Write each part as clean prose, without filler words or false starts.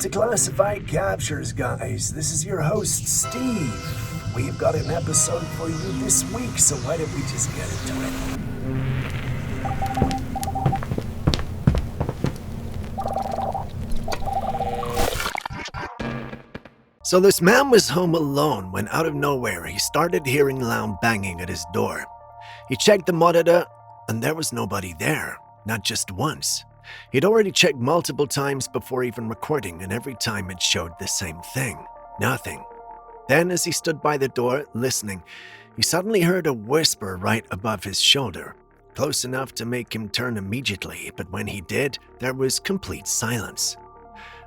to Classified Captures, guys. This is your host, Steve. We've got an episode for you this week, so why don't we just get into it? So this man was home alone when out of nowhere he started hearing loud banging at his door. He checked the monitor and there was nobody there, not just once. He'd already checked multiple times before even recording, and every time it showed the same thing, nothing. Then as he stood by the door, listening, he suddenly heard a whisper right above his shoulder, close enough to make him turn immediately, but when he did, there was complete silence.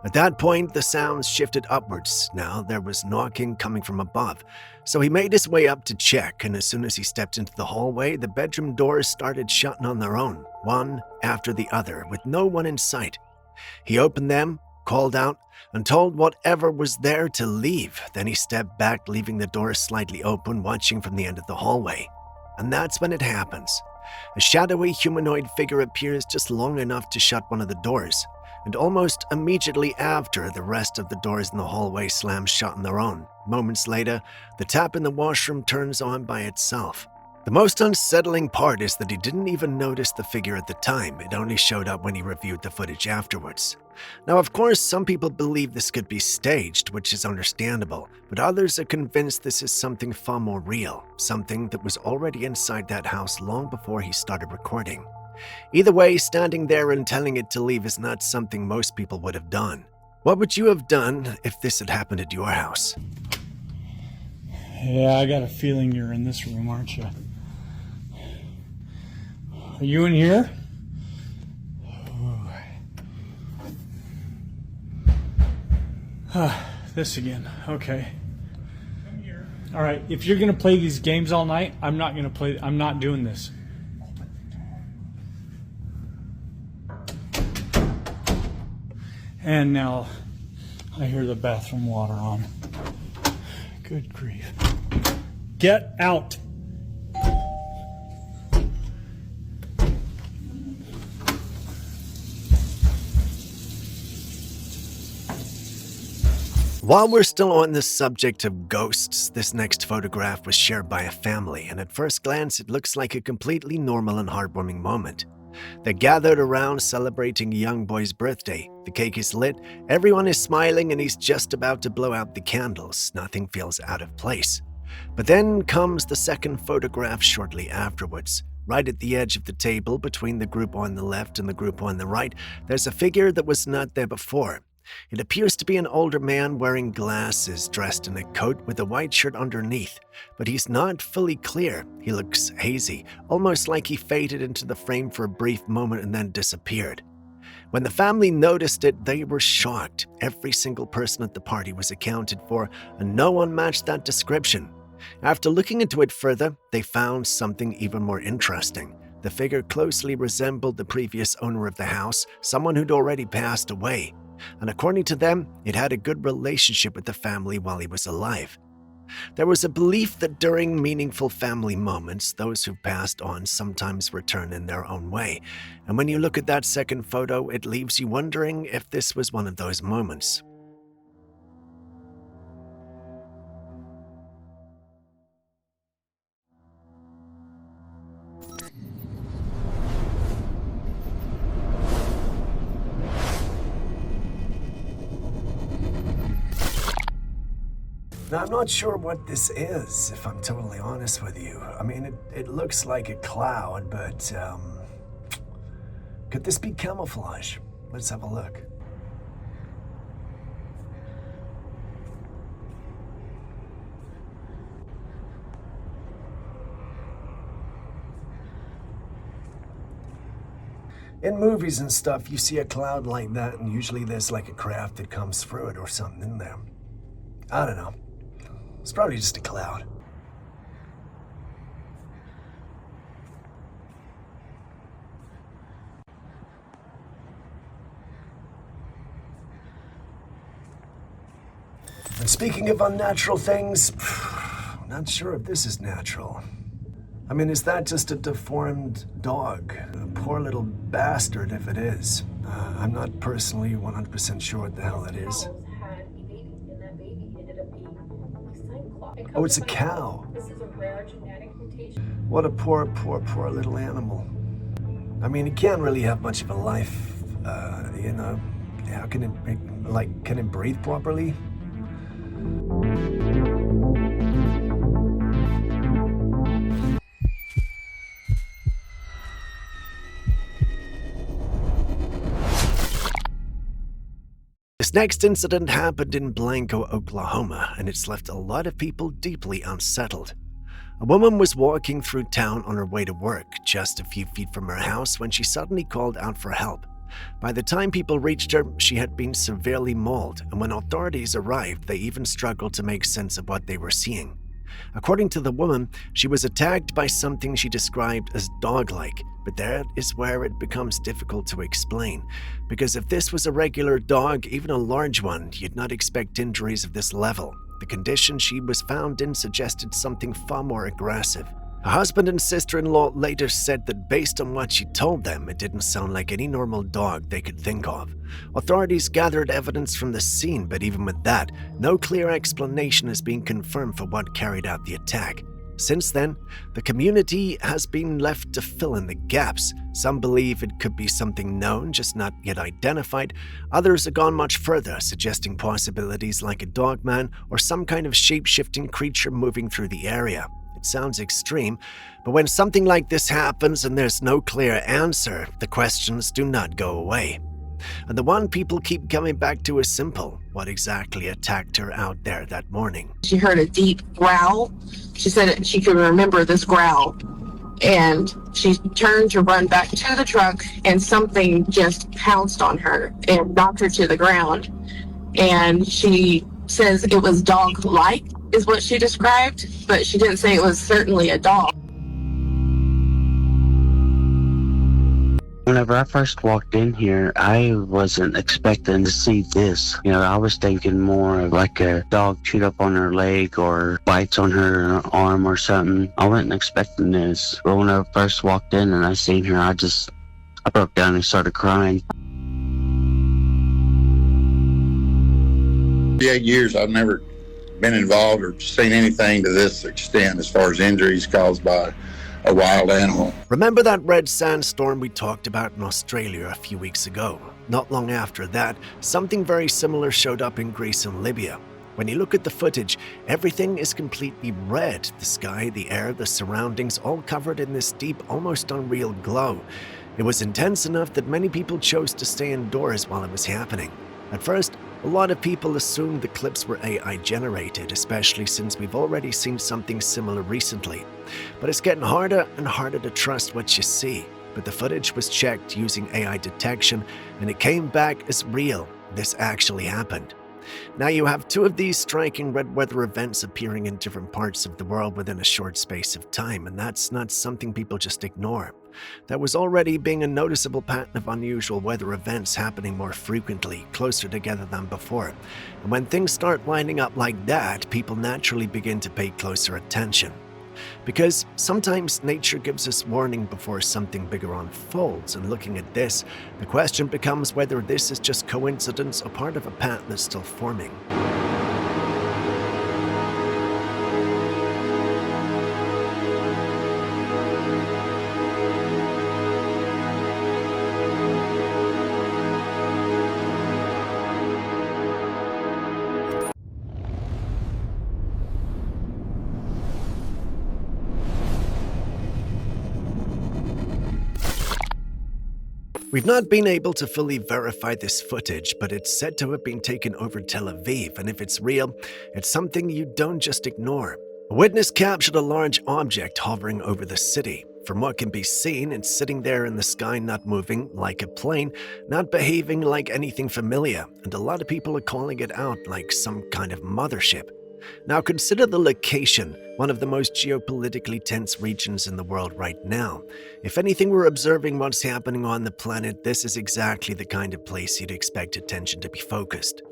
At that point, the sounds shifted upwards. Now there was knocking coming from above, so he made his way up to check, and as soon as he stepped into the hallway, the bedroom doors started shutting on their own, one after the other, with no one in sight. He opened them, called out, and told whatever was there to leave. Then he stepped back, leaving the door slightly open, watching from the end of the hallway. And that's when it happens. A shadowy humanoid figure appears just long enough to shut one of the doors, and almost immediately after, the rest of the doors in the hallway slam shut on their own. Moments later, the tap in the washroom turns on by itself. The most unsettling part is that he didn't even notice the figure at the time. It only showed up when he reviewed the footage afterwards. Now, of course, some people believe this could be staged, which is understandable, but others are convinced this is something far more real, something that was already inside that house long before he started recording. Either way, standing there and telling it to leave is not something most people would have done. What would you have done if this had happened at your house? Yeah, I got a feeling you're in this room, aren't you? Are you in here? This again. Okay. Come here. All right. If you're gonna play these games all night, I'm not gonna play. I'm not doing this. And now I hear the bathroom water on. Good grief. Get out. While we're still on the subject of ghosts, this next photograph was shared by a family, and at first glance it looks like a completely normal and heartwarming moment. They're gathered around celebrating a young boy's birthday. The cake is lit, everyone is smiling, and he's just about to blow out the candles. Nothing feels out of place. But then comes the second photograph shortly afterwards. Right at the edge of the table, between the group on the left and the group on the right, there's a figure that was not there before. It appears to be an older man wearing glasses, dressed in a coat with a white shirt underneath, but he's not fully clear. He looks hazy, almost like he faded into the frame for a brief moment and then disappeared. When the family noticed it, they were shocked. Every single person at the party was accounted for, and no one matched that description. After looking into it further, they found something even more interesting. The figure closely resembled the previous owner of the house, someone who'd already passed away. And according to them, it had a good relationship with the family while he was alive. There was a belief that during meaningful family moments, those who passed on sometimes return in their own way. And when you look at that second photo, it leaves you wondering if this was one of those moments. Now, I'm not sure what this is, if I'm totally honest with you. I mean, it looks like a cloud, but could this be camouflage? Let's have a look. In movies and stuff, you see a cloud like that, and usually there's like a craft that comes through it or something in there. I don't know. It's probably just a cloud. And speaking of unnatural things, I'm not sure if this is natural. I mean, is that just a deformed dog? A poor little bastard if it is. I'm not personally 100% sure what the hell it is. Oh, it's a cow. This is a rare genetic mutation. What a poor little animal. I mean, it can't really have much of a life, you know. How can can it breathe properly? This next incident happened in Blanco, Oklahoma, and it's left a lot of people deeply unsettled. A woman was walking through town on her way to work, just a few feet from her house, when she suddenly called out for help. By the time people reached her, she had been severely mauled, and when authorities arrived, they even struggled to make sense of what they were seeing. According to the woman, she was attacked by something she described as dog-like, but that is where it becomes difficult to explain, because if this was a regular dog, even a large one, you'd not expect injuries of this level. The condition she was found in suggested something far more aggressive. Her husband and sister-in-law later said that based on what she told them, it didn't sound like any normal dog they could think of. Authorities gathered evidence from the scene, but even with that, no clear explanation has been confirmed for what carried out the attack. Since then, the community has been left to fill in the gaps. Some believe it could be something known, just not yet identified. Others have gone much further, suggesting possibilities like a dogman or some kind of shape-shifting creature moving through the area. It sounds extreme, but when something like this happens and there's no clear answer, the questions do not go away. And the one people keep coming back to is simple. What exactly attacked her out there that morning? She heard a deep growl. She said she could remember this growl. And she turned to run back to the truck, and something just pounced on her and knocked her to the ground. And she says it was dog-like, is what she described, but she didn't say it was certainly a dog. Whenever I first walked in here, I wasn't expecting to see this. You know, I was thinking more of like a dog chewed up on her leg or bites on her arm or something. I wasn't expecting this. But when I first walked in and I seen her, I broke down and started crying. 8 years, I've never been involved or seen anything to this extent as far as injuries caused by a wild animal. Remember that red sandstorm we talked about in Australia a few weeks ago? Not long after that, something very similar showed up in Greece and Libya. When you look at the footage, everything is completely red. The sky, the air, the surroundings, all covered in this deep, almost unreal glow. It was intense enough that many people chose to stay indoors while it was happening. At first, a lot of people assumed the clips were AI generated, especially since we've already seen something similar recently. But it's getting harder and harder to trust what you see. But the footage was checked using AI detection, and it came back as real. This actually happened. Now you have two of these striking red weather events appearing in different parts of the world within a short space of time, and that's not something people just ignore. There was already being a noticeable pattern of unusual weather events happening more frequently, closer together than before. And when things start lining up like that, people naturally begin to pay closer attention. Because sometimes nature gives us warning before something bigger unfolds, and looking at this, the question becomes whether this is just coincidence or part of a pattern that's still forming. We've not been able to fully verify this footage, but it's said to have been taken over Tel Aviv, and if it's real, it's something you don't just ignore. A witness captured a large object hovering over the city. From what can be seen, it's sitting there in the sky, not moving like a plane, not behaving like anything familiar, and a lot of people are calling it out like some kind of mothership. Now consider the location, one of the most geopolitically tense regions in the world right now. If anything were observing what's happening on the planet, this is exactly the kind of place you'd expect attention to be focused.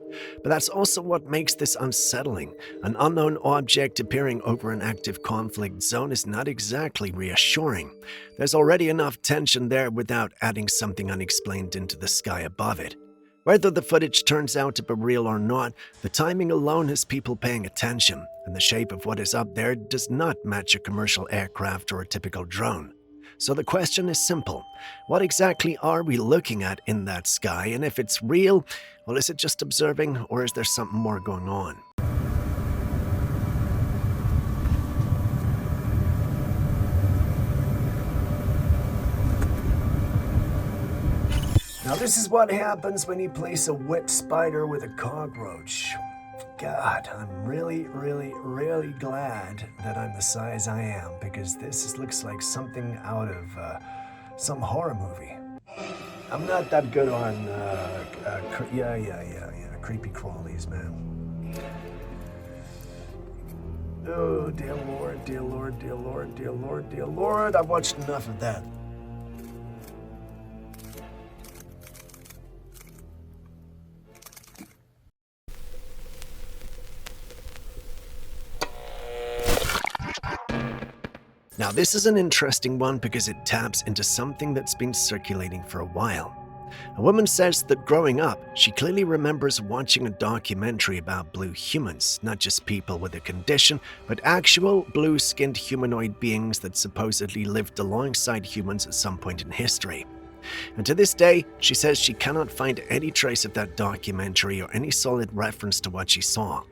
But that's also what makes this unsettling. An unknown object appearing over an active conflict zone is not exactly reassuring. There's already enough tension there without adding something unexplained into the sky above it. Whether the footage turns out to be real or not, the timing alone has people paying attention, and the shape of what is up there does not match a commercial aircraft or a typical drone. So the question is simple. What exactly are we looking at in that sky? And if it's real, well, is it just observing, or is there something more going on? Now this is what happens when you place a wet spider with a cockroach. God, I'm really glad that I'm the size I am, because this looks like something out of some horror movie. I'm not that good on, creepy crawlies, man. Oh, dear Lord, dear Lord, dear Lord, dear Lord, dear Lord, I've watched enough of that. Now, this is an interesting one because it taps into something that's been circulating for a while. A woman says that growing up, she clearly remembers watching a documentary about blue humans, not just people with a condition, but actual blue-skinned humanoid beings that supposedly lived alongside humans at some point in history. And to this day, she says she cannot find any trace of that documentary or any solid reference to what she saw.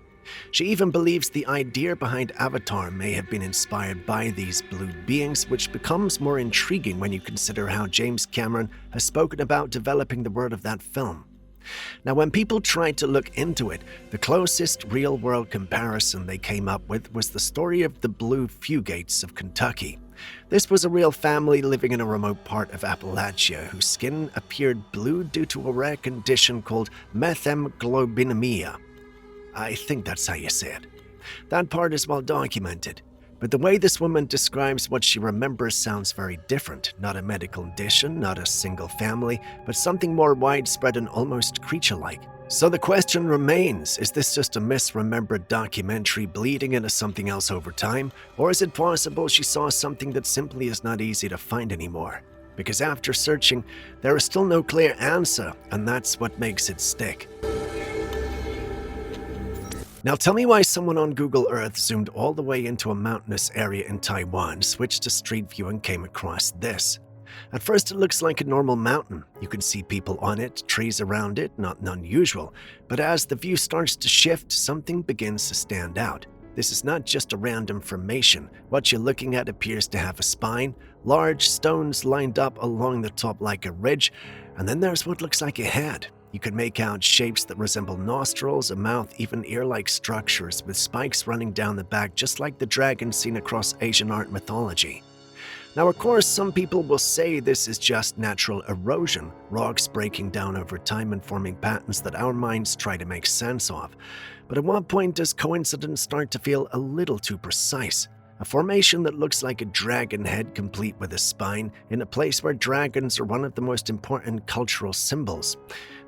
She even believes the idea behind Avatar may have been inspired by these blue beings, which becomes more intriguing when you consider how James Cameron has spoken about developing the world of that film. Now, when people tried to look into it, the closest real-world comparison they came up with was the story of the blue fugates of Kentucky. This was a real family living in a remote part of Appalachia whose skin appeared blue due to a rare condition called methemoglobinemia. I think that's how you say it. That part is well documented, but the way this woman describes what she remembers sounds very different. Not a medical condition, not a single family, but something more widespread and almost creature-like. So the question remains, is this just a misremembered documentary bleeding into something else over time? Or is it possible she saw something that simply is not easy to find anymore? Because after searching, there is still no clear answer, and that's what makes it stick. Now tell me why someone on Google Earth zoomed all the way into a mountainous area in Taiwan, switched to Street View and came across this. At first it looks like a normal mountain. You can see people on it, trees around it, not unusual. But as the view starts to shift, something begins to stand out. This is not just a random formation. What you're looking at appears to have a spine, large stones lined up along the top like a ridge, and then there's what looks like a head. You can make out shapes that resemble nostrils, a mouth, even ear-like structures with spikes running down the back just like the dragons seen across Asian art mythology. Now, of course, some people will say this is just natural erosion, rocks breaking down over time and forming patterns that our minds try to make sense of. But at what point does coincidence start to feel a little too precise? A formation that looks like a dragon head complete with a spine in a place where dragons are one of the most important cultural symbols.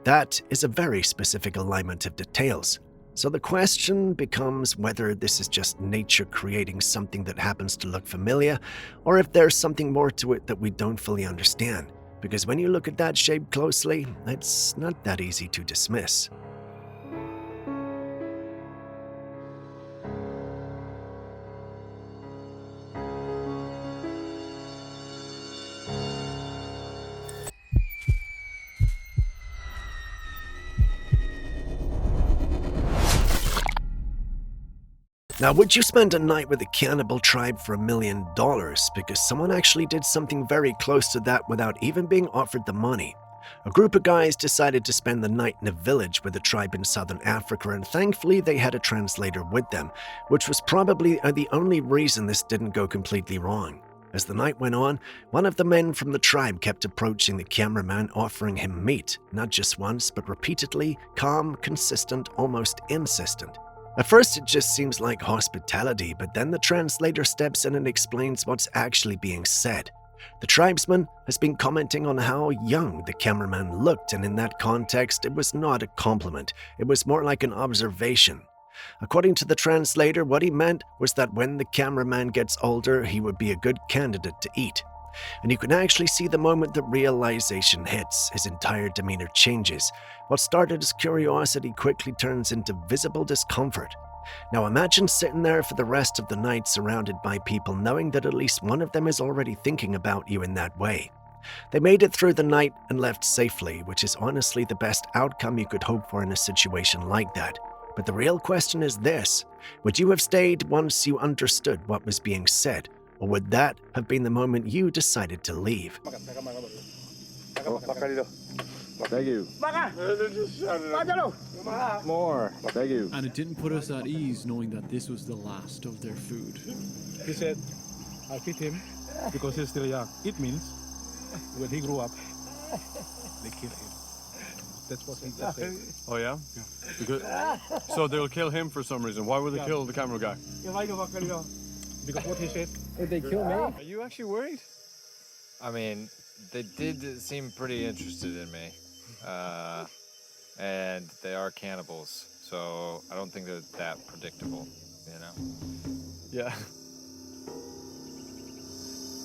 That is a very specific alignment of details. So the question becomes whether this is just nature creating something that happens to look familiar, or if there's something more to it that we don't fully understand. Because when you look at that shape closely, it's not that easy to dismiss. Now, would you spend a night with a cannibal tribe for $1 million? Because someone actually did something very close to that without even being offered the money. A group of guys decided to spend the night in a village with a tribe in southern Africa, and thankfully they had a translator with them, which was probably the only reason this didn't go completely wrong. As the night went on, one of the men from the tribe kept approaching the cameraman, offering him meat, not just once, but repeatedly, calm, consistent, almost insistent. At first it just seems like hospitality, but then the translator steps in and explains what's actually being said. The tribesman has been commenting on how young the cameraman looked, and in that context, it was not a compliment. It was more like an observation. According to the translator, what he meant was that when the cameraman gets older, he would be a good candidate to eat. And you can actually see the moment the realization hits, his entire demeanor changes. What started as curiosity quickly turns into visible discomfort. Now imagine sitting there for the rest of the night surrounded by people, knowing that at least one of them is already thinking about you in that way. They made it through the night and left safely, which is honestly the best outcome you could hope for in a situation like that. But the real question is this: would you have stayed once you understood what was being said? Or would that have been the moment you decided to leave? Thank you. More. Thank you. And it didn't put us at ease knowing that this was the last of their food. He said, I feed him because he's still young. It means when he grew up, they kill him. That's what he said. Oh yeah? Because, so they'll kill him for some reason. Why would they kill the camera guy? Because what he said. Did they kill me? Are you actually worried? I mean, they did seem pretty interested in me. And they are cannibals, so I don't think they're that predictable, you know? Yeah.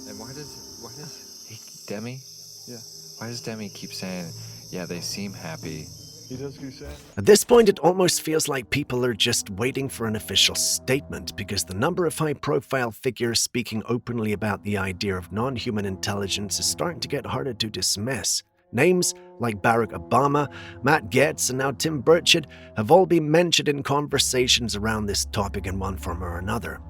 And why does Demi? Yeah. Why does Demi keep saying, yeah, they seem happy? He does keep saying. At this point, it almost feels like people are just waiting for an official statement, because the number of high-profile figures speaking openly about the idea of non-human intelligence is starting to get harder to dismiss. Names like Barack Obama, Matt Gaetz, and now Tim Burchett have all been mentioned in conversations around this topic in one form or another.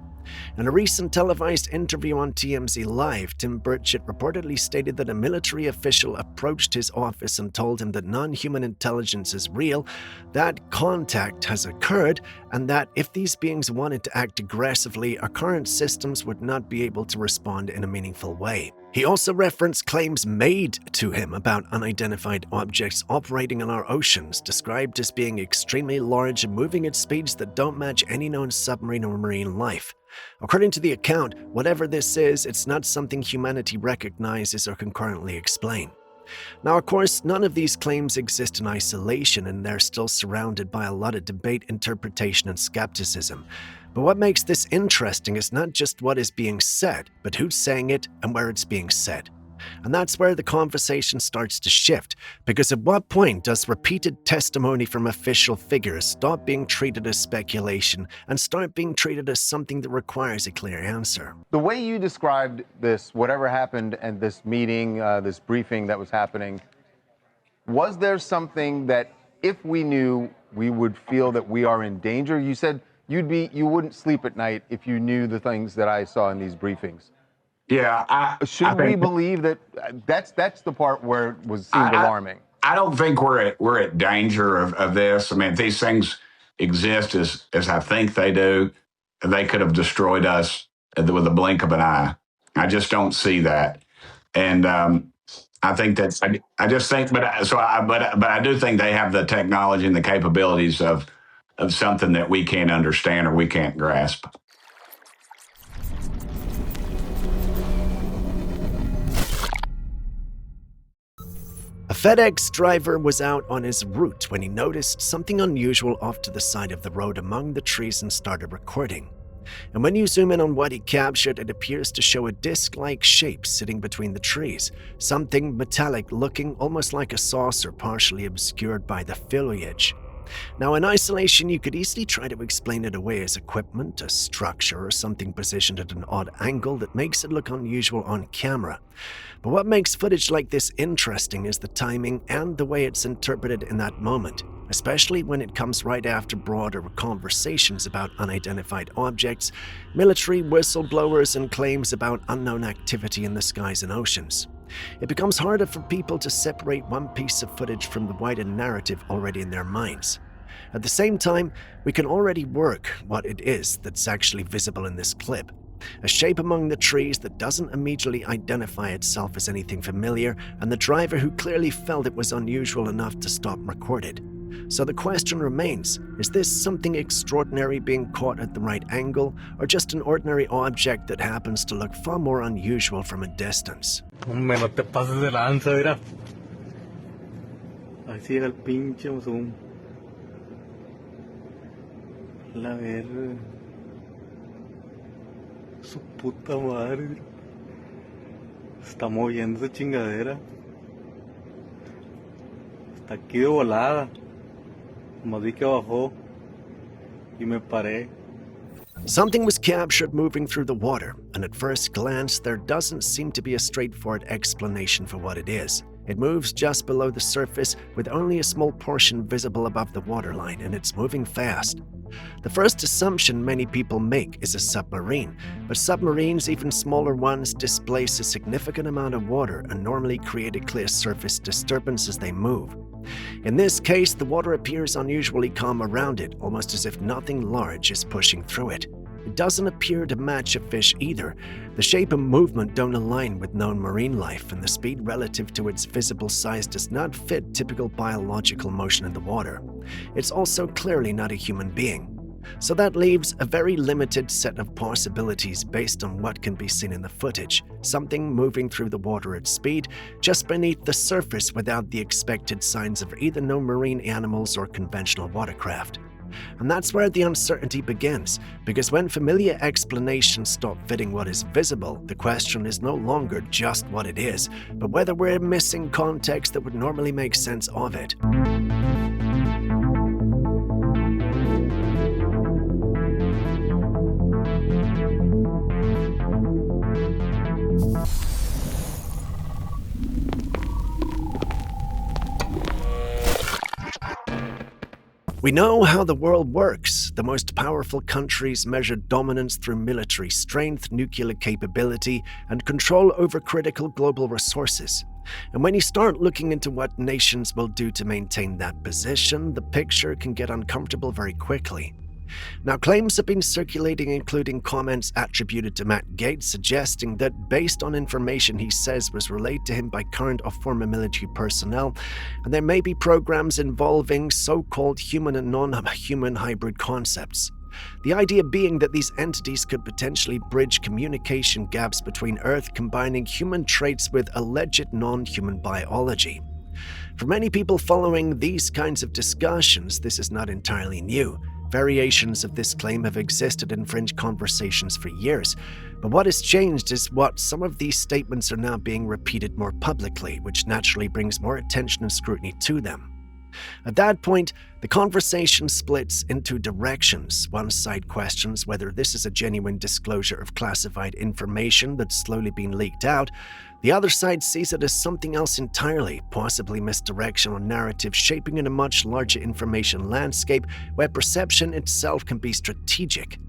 In a recent televised interview on TMZ Live, Tim Burchett reportedly stated that a military official approached his office and told him that non-human intelligence is real, that contact has occurred, and that if these beings wanted to act aggressively, our current systems would not be able to respond in a meaningful way. He also referenced claims made to him about unidentified objects operating in our oceans, described as being extremely large and moving at speeds that don't match any known submarine or marine life. According to the account, whatever this is, it's not something humanity recognizes or can currently explain. Now, of course, none of these claims exist in isolation, and they're still surrounded by a lot of debate, interpretation, and skepticism. But what makes this interesting is not just what is being said, but who's saying it and where it's being said. And that's where the conversation starts to shift, because at what point does repeated testimony from official figures stop being treated as speculation and start being treated as something that requires a clear answer? The way you described this, whatever happened at this meeting, this briefing that was happening, was there something that if we knew, we would feel that we are in danger? You said you wouldn't sleep at night if you knew the things that I saw in these briefings. Yeah, Should we believe that that's the part where it seemed alarming? I don't think we're at danger of this. I mean, if these things exist as I think they do, they could have destroyed us with a blink of an eye. I just don't see that, and I think that's. I just think, but I do think they have the technology and the capabilities of something that we can't understand or we can't grasp. A FedEx driver was out on his route when he noticed something unusual off to the side of the road among the trees and started recording. And when you zoom in on what he captured, it appears to show a disc-like shape sitting between the trees, something metallic looking almost like a saucer partially obscured by the foliage. Now, in isolation, you could easily try to explain it away as equipment, a structure, or something positioned at an odd angle that makes it look unusual on camera. But what makes footage like this interesting is the timing and the way it's interpreted in that moment, especially when it comes right after broader conversations about unidentified objects, military whistleblowers, and claims about unknown activity in the skies and oceans. It becomes harder for people to separate one piece of footage from the wider narrative already in their minds. At the same time, we can already work what it is that's actually visible in this clip. A shape among the trees that doesn't immediately identify itself as anything familiar, and the driver who clearly felt it was unusual enough to stop recorded. So the question remains, is this something extraordinary being caught at the right angle, or just an ordinary object that happens to look far more unusual from a distance? Hombre, no te pases de lanza, mira. Así llega el pinche zoom. La verga. Su puta madre. Está moviendo esa chingadera. Está aquí de volada. Como vi que bajó. Y me paré. Something was captured moving through the water, and at first glance, there doesn't seem to be a straightforward explanation for what it is. It moves just below the surface with only a small portion visible above the waterline, and it's moving fast. The first assumption many people make is a submarine, but submarines, even smaller ones, displace a significant amount of water and normally create a clear surface disturbance as they move. In this case, the water appears unusually calm around it, almost as if nothing large is pushing through it. It doesn't appear to match a fish either. The shape and movement don't align with known marine life, and the speed relative to its visible size does not fit typical biological motion in the water. It's also clearly not a human being. So that leaves a very limited set of possibilities based on what can be seen in the footage. Something moving through the water at speed, just beneath the surface without the expected signs of either known marine animals or conventional watercraft. And that's where the uncertainty begins, because when familiar explanations stop fitting what is visible, the question is no longer just what it is, but whether we're missing context that would normally make sense of it. We know how the world works. The most powerful countries measure dominance through military strength, nuclear capability, and control over critical global resources. And when you start looking into what nations will do to maintain that position, the picture can get uncomfortable very quickly. Now, claims have been circulating, including comments attributed to Matt Gaetz, suggesting that based on information he says was relayed to him by current or former military personnel, and there may be programs involving so-called human and non-human hybrid concepts. The idea being that these entities could potentially bridge communication gaps between Earth, combining human traits with alleged non-human biology. For many people following these kinds of discussions, this is not entirely new. Variations of this claim have existed in fringe conversations for years, but what has changed is what some of these statements are now being repeated more publicly, which naturally brings more attention and scrutiny to them. At that point, the conversation splits into directions. One side questions whether this is a genuine disclosure of classified information that's slowly being leaked out. The other side sees it as something else entirely, possibly misdirection or narrative shaping in a much larger information landscape where perception itself can be strategic.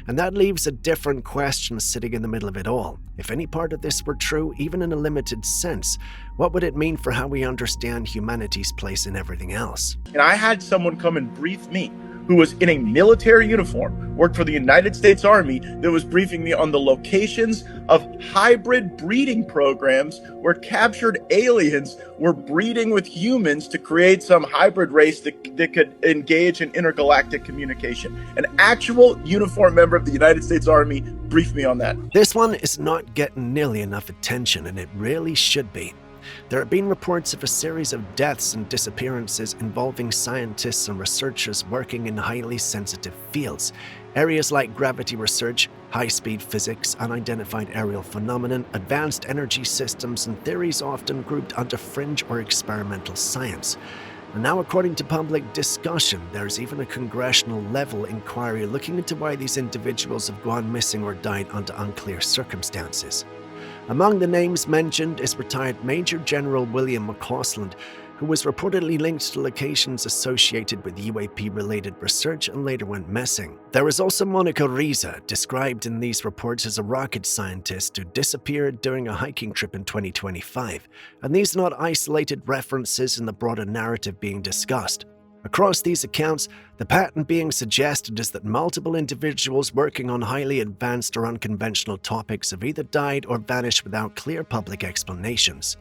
And that leaves a different question sitting in the middle of it all. If any part of this were true, even in a limited sense, what would it mean for how we understand humanity's place in everything else? And I had someone come and brief me who was in a military uniform, worked for the United States Army, that was briefing me on the locations of hybrid breeding programs where captured aliens were breeding with humans to create some hybrid race that could engage in intergalactic communication. An actual uniformed member of the United States Army briefed me on that. This one is not getting nearly enough attention, and it really should be. There have been reports of a series of deaths and disappearances involving scientists and researchers working in highly sensitive fields. Areas like gravity research, high-speed physics, unidentified aerial phenomenon, advanced energy systems, and theories often grouped under fringe or experimental science. And now, according to public discussion, there's even a congressional-level inquiry looking into why these individuals have gone missing or died under unclear circumstances. Among the names mentioned is retired Major General William McCausland, who was reportedly linked to locations associated with UAP-related research and later went missing. There is also Monica Riza, described in these reports as a rocket scientist who disappeared during a hiking trip in 2025, and these are not isolated references in the broader narrative being discussed. Across these accounts, the pattern being suggested is that multiple individuals working on highly advanced or unconventional topics have either died or vanished without clear public explanations.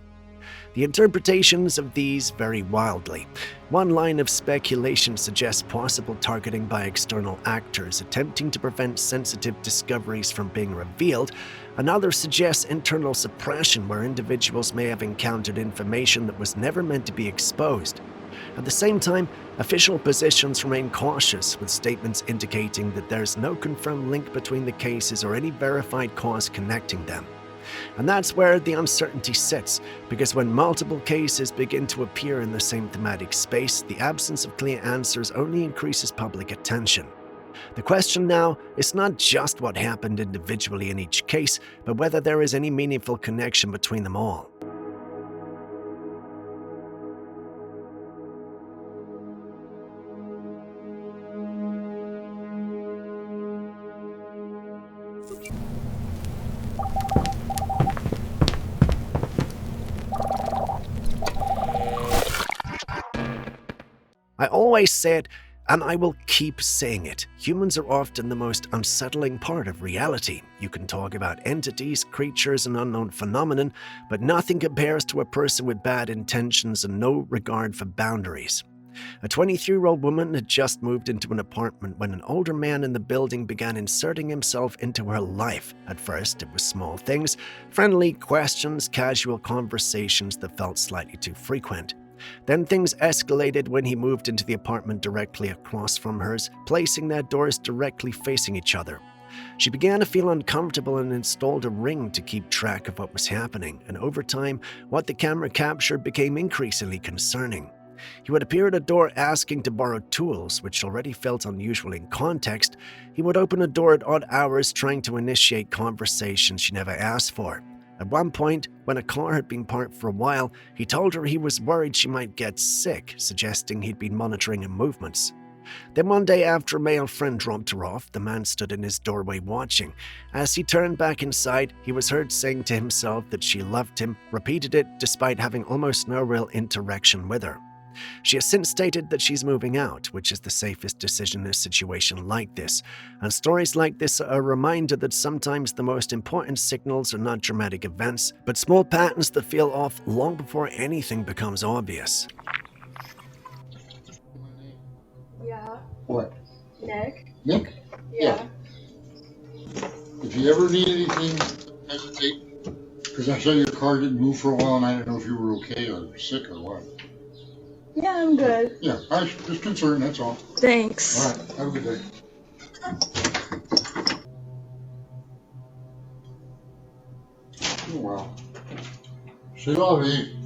The interpretations of these vary wildly. One line of speculation suggests possible targeting by external actors attempting to prevent sensitive discoveries from being revealed. Another suggests internal suppression where individuals may have encountered information that was never meant to be exposed. At the same time, official positions remain cautious, with statements indicating that there's no confirmed link between the cases or any verified cause connecting them. And that's where the uncertainty sits, because when multiple cases begin to appear in the same thematic space, the absence of clear answers only increases public attention. The question now is not just what happened individually in each case, but whether there is any meaningful connection between them all. I always said, and I will keep saying it, humans are often the most unsettling part of reality. You can talk about entities, creatures, and unknown phenomenon, but nothing compares to a person with bad intentions and no regard for boundaries. A 23-year-old woman had just moved into an apartment when an older man in the building began inserting himself into her life. At first, it was small things, friendly questions, casual conversations that felt slightly too frequent. Then things escalated when he moved into the apartment directly across from hers, placing their doors directly facing each other. She began to feel uncomfortable and installed a ring to keep track of what was happening, and over time, what the camera captured became increasingly concerning. He would appear at a door asking to borrow tools, which already felt unusual in context. He would open a door at odd hours, trying to initiate conversations she never asked for. At one point, when a car had been parked for a while, he told her he was worried she might get sick, suggesting he'd been monitoring her movements. Then one day after a male friend dropped her off, the man stood in his doorway watching. As he turned back inside, he was heard saying to himself that she loved him, repeated it despite having almost no real interaction with her. She has since stated that she's moving out, which is the safest decision in a situation like this. And stories like this are a reminder that sometimes the most important signals are not dramatic events, but small patterns that feel off long before anything becomes obvious. Yeah. What? Nick? Nick? Yeah. If you ever need anything, don't hesitate. Because I saw your car didn't move for a while and I didn't know if you were okay or sick or what. Yeah, I'm good. Yeah, I was just concerned, that's all. Thanks. All right, have a good day. Oh, wow. C'est la vie.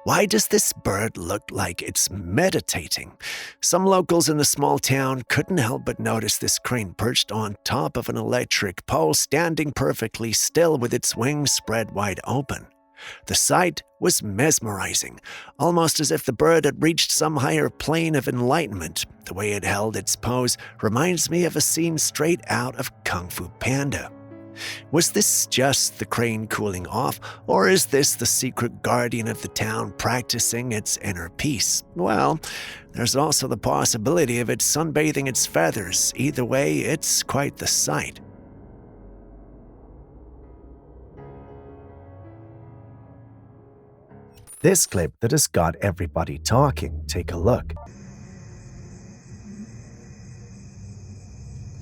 Why does this bird look like it's meditating? Some locals in the small town couldn't help but notice this crane perched on top of an electric pole, standing perfectly still with its wings spread wide open. The sight was mesmerizing, almost as if the bird had reached some higher plane of enlightenment. The way it held its pose reminds me of a scene straight out of Kung Fu Panda. Was this just the crane cooling off, or is this the secret guardian of the town practicing its inner peace? Well, there's also the possibility of it sunbathing its feathers. Either way, it's quite the sight. This clip that has got everybody talking. Take a look.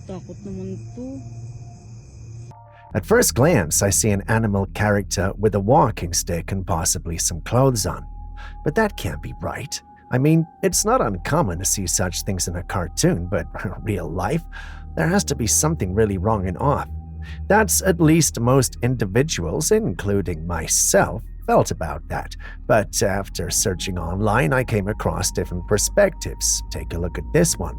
Takot naman to. At first glance, I see an animal character with a walking stick and possibly some clothes on. But that can't be right. I mean, it's not uncommon to see such things in a cartoon, but real life, there has to be something really wrong and off. That's at least most individuals, including myself, felt about that. But after searching online, I came across different perspectives. Take a look at this one.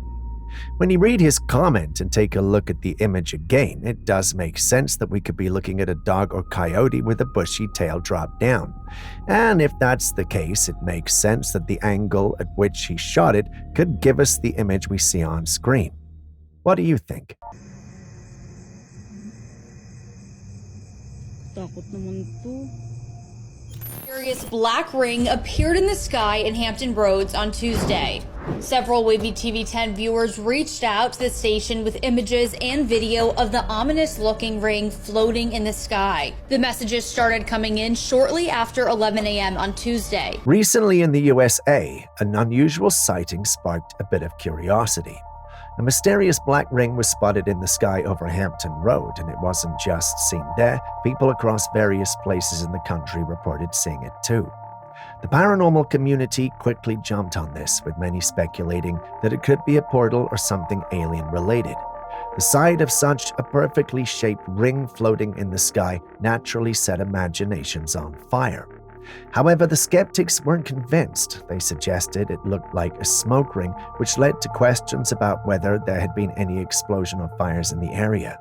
When you read his comment and take a look at the image again, it does make sense that we could be looking at a dog or coyote with a bushy tail dropped down. And if that's the case, it makes sense that the angle at which he shot it could give us the image we see on screen. What do you think? Takot naman to. Mysterious black ring appeared in the sky in Hampton Roads on Tuesday. Several Wavy TV 10 viewers reached out to the station with images and video of the ominous-looking ring floating in the sky. The messages started coming in shortly after 11 a.m. on Tuesday. Recently in the USA, an unusual sighting sparked a bit of curiosity. A mysterious black ring was spotted in the sky over Hampton Road, and it wasn't just seen there. People across various places in the country reported seeing it too. The paranormal community quickly jumped on this, with many speculating that it could be a portal or something alien-related. The sight of such a perfectly shaped ring floating in the sky naturally set imaginations on fire. However, the skeptics weren't convinced. They suggested it looked like a smoke ring, which led to questions about whether there had been any explosion or fires in the area.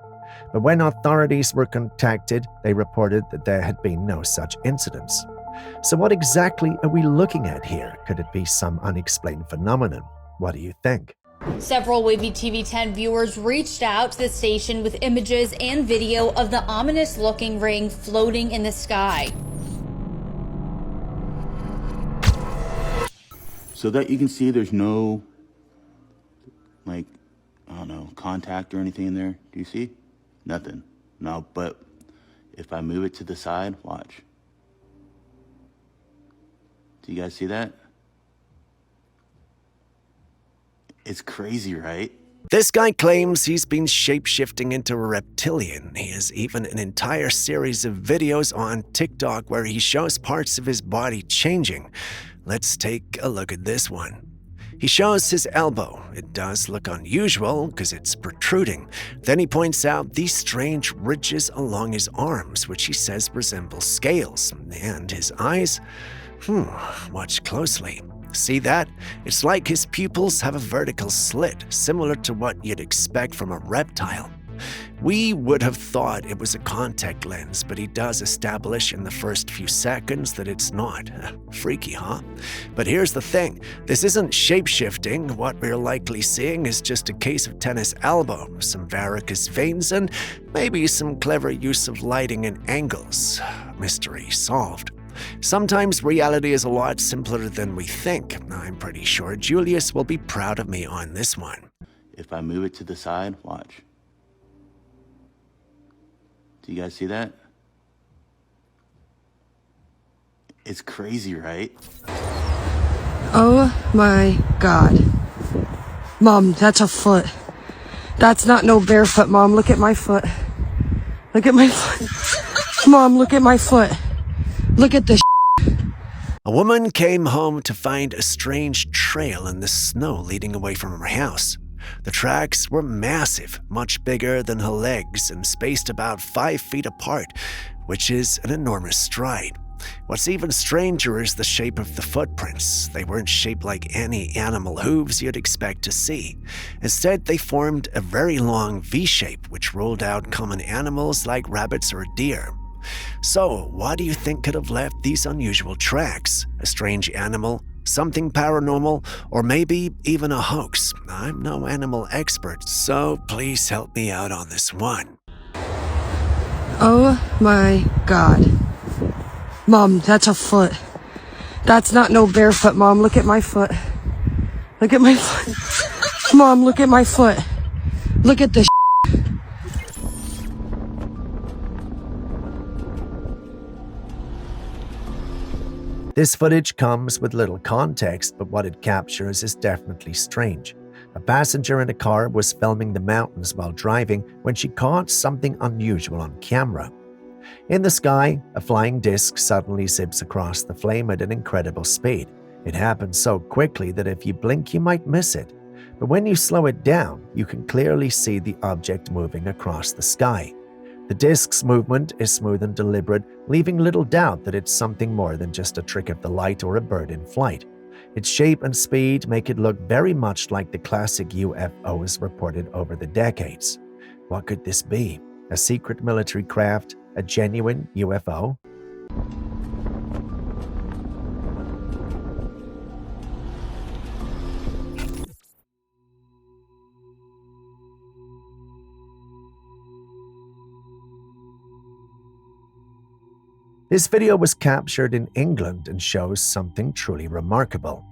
But when authorities were contacted, they reported that there had been no such incidents. So what exactly are we looking at here? Could it be some unexplained phenomenon? What do you think? Several Wavy TV 10 viewers reached out to the station with images and video of the ominous-looking ring floating in the sky. So that you can see there's no, like, I don't know, contact or anything in there. Do you see? Nothing. No, but if I move it to the side, watch. Do you guys see that? It's crazy, right? This guy claims he's been shapeshifting into a reptilian. He has even an entire series of videos on TikTok where he shows parts of his body changing. Let's take a look at this one. He shows his elbow. It does look unusual because it's protruding. Then he points out these strange ridges along his arms, which he says resemble scales. And his eyes? Watch closely. See that? It's like his pupils have a vertical slit, similar to what you'd expect from a reptile. We would have thought it was a contact lens, but he does establish in the first few seconds that it's not. Freaky, huh? But here's the thing. This isn't shapeshifting. What we're likely seeing is just a case of tennis elbow, some varicose veins, and maybe some clever use of lighting and angles. Mystery solved. Sometimes reality is a lot simpler than we think. I'm pretty sure Julius will be proud of me on this one. If I move it to the side, watch. Do you guys see that? It's crazy, right? Oh my God. Mom, that's a foot. That's not no barefoot, Mom. Look at my foot. Look at my foot. Mom, look at my foot. Look at this. A woman came home to find a strange trail in the snow leading away from her house. The tracks were massive, much bigger than her legs, and spaced about 5 feet apart, which is an enormous stride. What's even stranger is the shape of the footprints. They weren't shaped like any animal hooves you'd expect to see. Instead, they formed a very long V-shape, which ruled out common animals like rabbits or deer. So, what do you think could have left these unusual tracks? A strange animal? Something paranormal? Or maybe even a hoax? I'm no animal expert, so please help me out on this one. Oh my God. Mom, that's a foot. That's not no barefoot, Mom. Look at my foot. Look at my foot. Mom, look at my foot. Look at this. This footage comes with little context, but what it captures is definitely strange. A passenger in a car was filming the mountains while driving when she caught something unusual on camera. In the sky, a flying disc suddenly zips across the flame at an incredible speed. It happens so quickly that if you blink, you might miss it. But when you slow it down, you can clearly see the object moving across the sky. The disc's movement is smooth and deliberate, leaving little doubt that it's something more than just a trick of the light or a bird in flight. Its shape and speed make it look very much like the classic UFOs reported over the decades. What could this be? A secret military craft? A genuine UFO? This video was captured in England and shows something truly remarkable.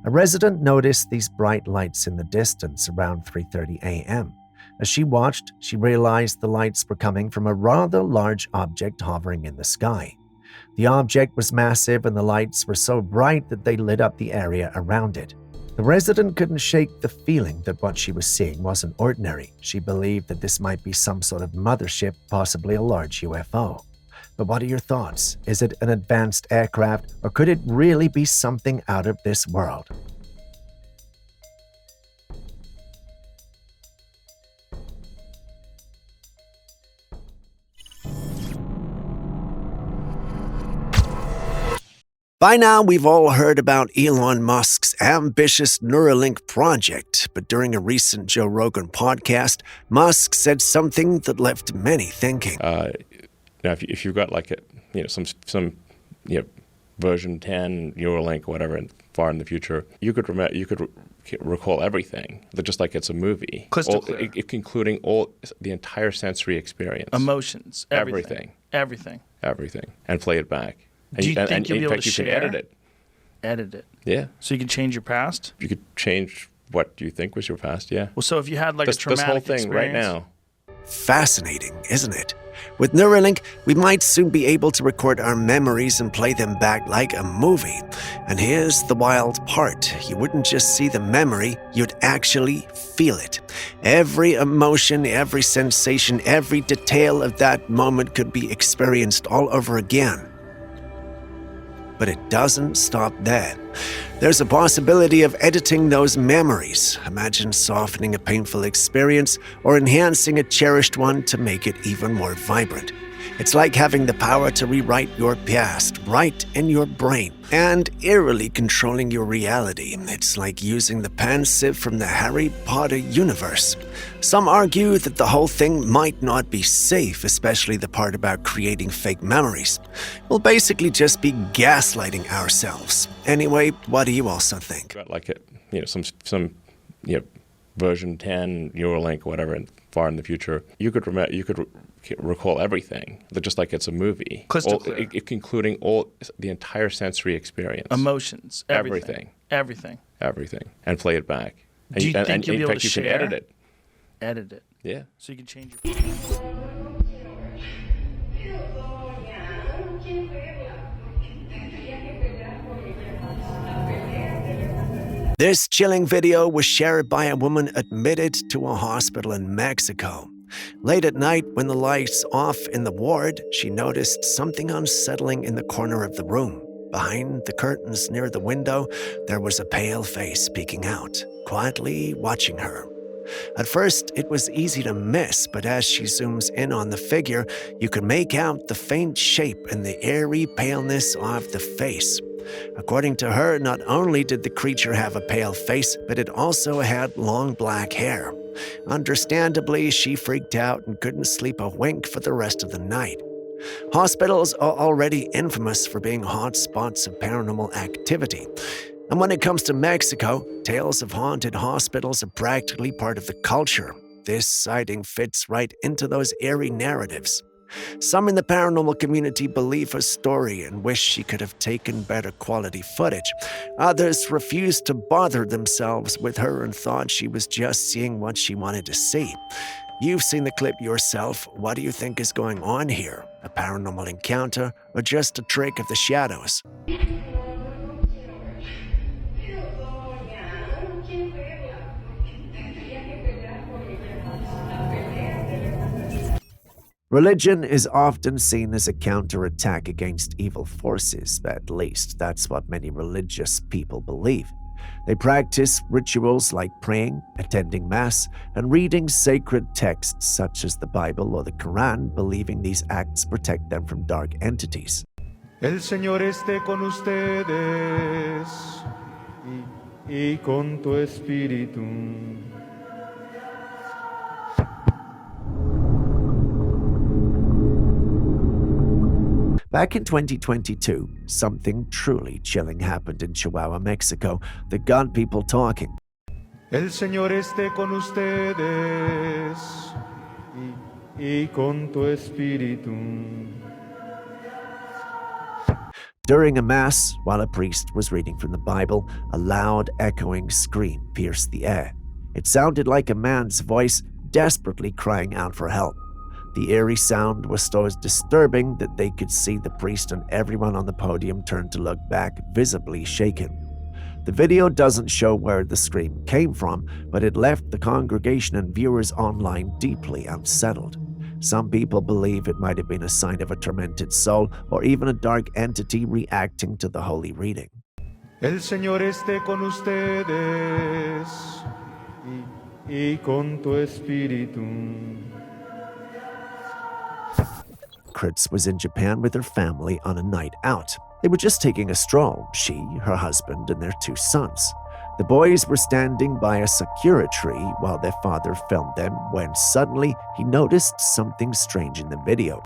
A resident noticed these bright lights in the distance around 3:30 a.m. As she watched, she realized the lights were coming from a rather large object hovering in the sky. The object was massive and the lights were so bright that they lit up the area around it. The resident couldn't shake the feeling that what she was seeing wasn't ordinary. She believed that this might be some sort of mothership, possibly a large UFO. But what are your thoughts? Is it an advanced aircraft, or could it really be something out of this world? By now, we've all heard about Elon Musk's ambitious Neuralink project, but during a recent Joe Rogan podcast, Musk said something that left many thinking. Now, if you've got like some version 10 Neuralink, whatever, far in the future, you could recall everything, just like it's a movie, including all the entire sensory experience, emotions, everything, and play it back. Do you think you'll be able to share? You can edit it. Edit it. Yeah. So you can change your past? You could change what you think was your past, yeah. Well, so if you had like a traumatic this whole thing experience, right now. Fascinating, isn't it? With Neuralink, we might soon be able to record our memories and play them back like a movie. And here's the wild part. You wouldn't just see the memory, you'd actually feel it. Every emotion, every sensation, every detail of that moment could be experienced all over again. But it doesn't stop there. There's a possibility of editing those memories. Imagine softening a painful experience or enhancing a cherished one to make it even more vibrant. It's like having the power to rewrite your past right in your brain and eerily controlling your reality. It's like using the pensieve from the Harry Potter universe. Some argue that the whole thing might not be safe, especially the part about creating fake memories. We'll basically just be gaslighting ourselves. Anyway, what do you also think? Got like some version 10 Neuralink, whatever, far in the future, you could recall everything, just like it's a movie, including all the entire sensory experience, emotions, everything, and play it back. Do you think you'll be able to share? You can edit it. Edit it. Yeah. So you can change your. This chilling video was shared by a woman admitted to a hospital in Mexico. Late at night, when the lights off in the ward, she noticed something unsettling in the corner of the room. Behind the curtains near the window, there was a pale face peeking out, quietly watching her. At first, it was easy to miss, but as she zooms in on the figure, you can make out the faint shape and the eerie paleness of the face. According to her, not only did the creature have a pale face, but it also had long black hair. Understandably, she freaked out and couldn't sleep a wink for the rest of the night. Hospitals are already infamous for being hotspots of paranormal activity. And when it comes to Mexico, tales of haunted hospitals are practically part of the culture. This sighting fits right into those eerie narratives. Some in the paranormal community believe her story and wish she could have taken better quality footage. Others refused to bother themselves with her and thought she was just seeing what she wanted to see. You've seen the clip yourself. What do you think is going on here? A paranormal encounter or just a trick of the shadows? Religion is often seen as a counterattack against evil forces. At least, that's what many religious people believe. They practice rituals like praying, attending Mass, and reading sacred texts such as the Bible or the Quran, believing these acts protect them from dark entities. El Señor esté con ustedes y con tu espíritu. Back in 2022, something truly chilling happened in Chihuahua, Mexico that got people talking. El Señor esté con ustedes y con tu espíritu. During a mass, while a priest was reading from the Bible, a loud, echoing scream pierced the air. It sounded like a man's voice desperately crying out for help. The eerie sound was so disturbing that they could see the priest and everyone on the podium turn to look back, visibly shaken. The video doesn't show where the scream came from, but it left the congregation and viewers online deeply unsettled. Some people believe it might have been a sign of a tormented soul or even a dark entity reacting to the holy reading. El Señor esté con ustedes y con tu espíritu. Kritz was in Japan with her family on a night out. They were just taking a stroll, she, her husband, and their 2 sons. The boys were standing by a sakura tree while their father filmed them when suddenly he noticed something strange in the video.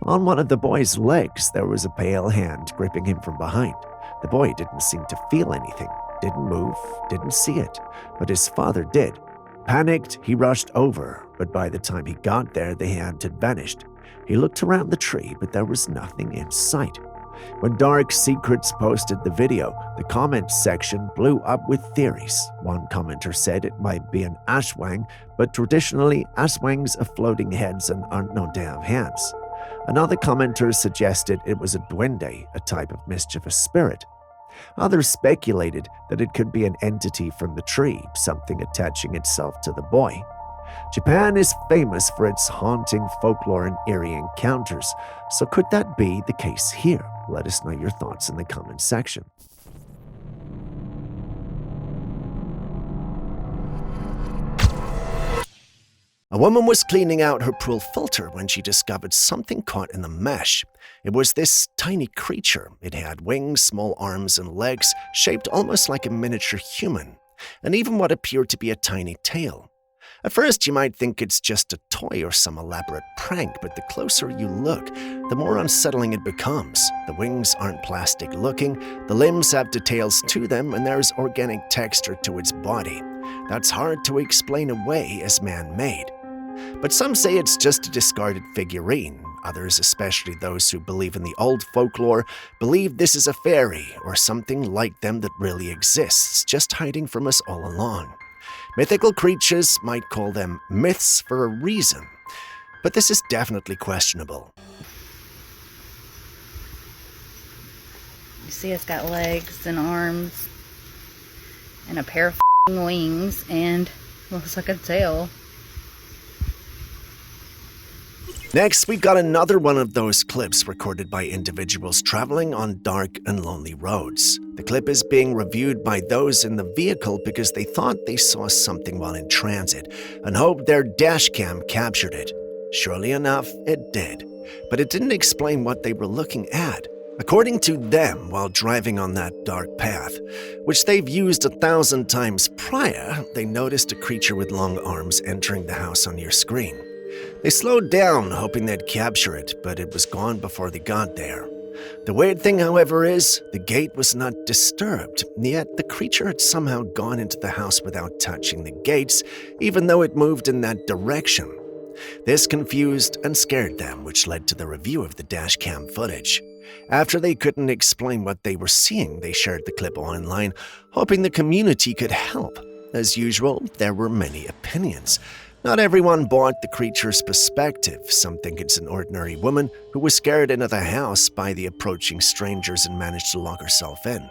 On one of the boy's legs, there was a pale hand gripping him from behind. The boy didn't seem to feel anything, didn't move, didn't see it, but his father did. Panicked, he rushed over, but by the time he got there, the hand had vanished. He looked around the tree, but there was nothing in sight. When Dark Secrets posted the video, the comments section blew up with theories. One commenter said it might be an ashwang, but traditionally, ashwangs are floating heads and aren't known to have hands. Another commenter suggested it was a duende, a type of mischievous spirit. Others speculated that it could be an entity from the tree, something attaching itself to the boy. Japan is famous for its haunting folklore and eerie encounters, so could that be the case here? Let us know your thoughts in the comments section. A woman was cleaning out her pool filter when she discovered something caught in the mesh. It was this tiny creature. It had wings, small arms, and legs, shaped almost like a miniature human, and even what appeared to be a tiny tail. At first, you might think it's just a toy or some elaborate prank, but the closer you look, the more unsettling it becomes. The wings aren't plastic-looking, the limbs have details to them, and there's organic texture to its body. That's hard to explain away as man-made. But some say it's just a discarded figurine. Others, especially those who believe in the old folklore, believe this is a fairy or something like them that really exists, just hiding from us all along. Mythical creatures might call them myths for a reason, but this is definitely questionable. You see it's got legs and arms and a pair of wings and looks like a tail. Next, we've got another one of those clips recorded by individuals traveling on dark and lonely roads. The clip is being reviewed by those in the vehicle because they thought they saw something while in transit and hoped their dashcam captured it. Surely enough, it did, but it didn't explain what they were looking at. According to them, while driving on that dark path, which they've used 1,000 times prior, they noticed a creature with long arms entering the house on your screen. They slowed down, hoping they'd capture it, but it was gone before they got there. The weird thing, however, is the gate was not disturbed, yet the creature had somehow gone into the house without touching the gates, even though it moved in that direction. This confused and scared them, which led to the review of the dashcam footage. After they couldn't explain what they were seeing, they shared the clip online, hoping the community could help. As usual, there were many opinions. Not everyone bought the creature's perspective. Some think it's an ordinary woman who was scared into the house by the approaching strangers and managed to lock herself in.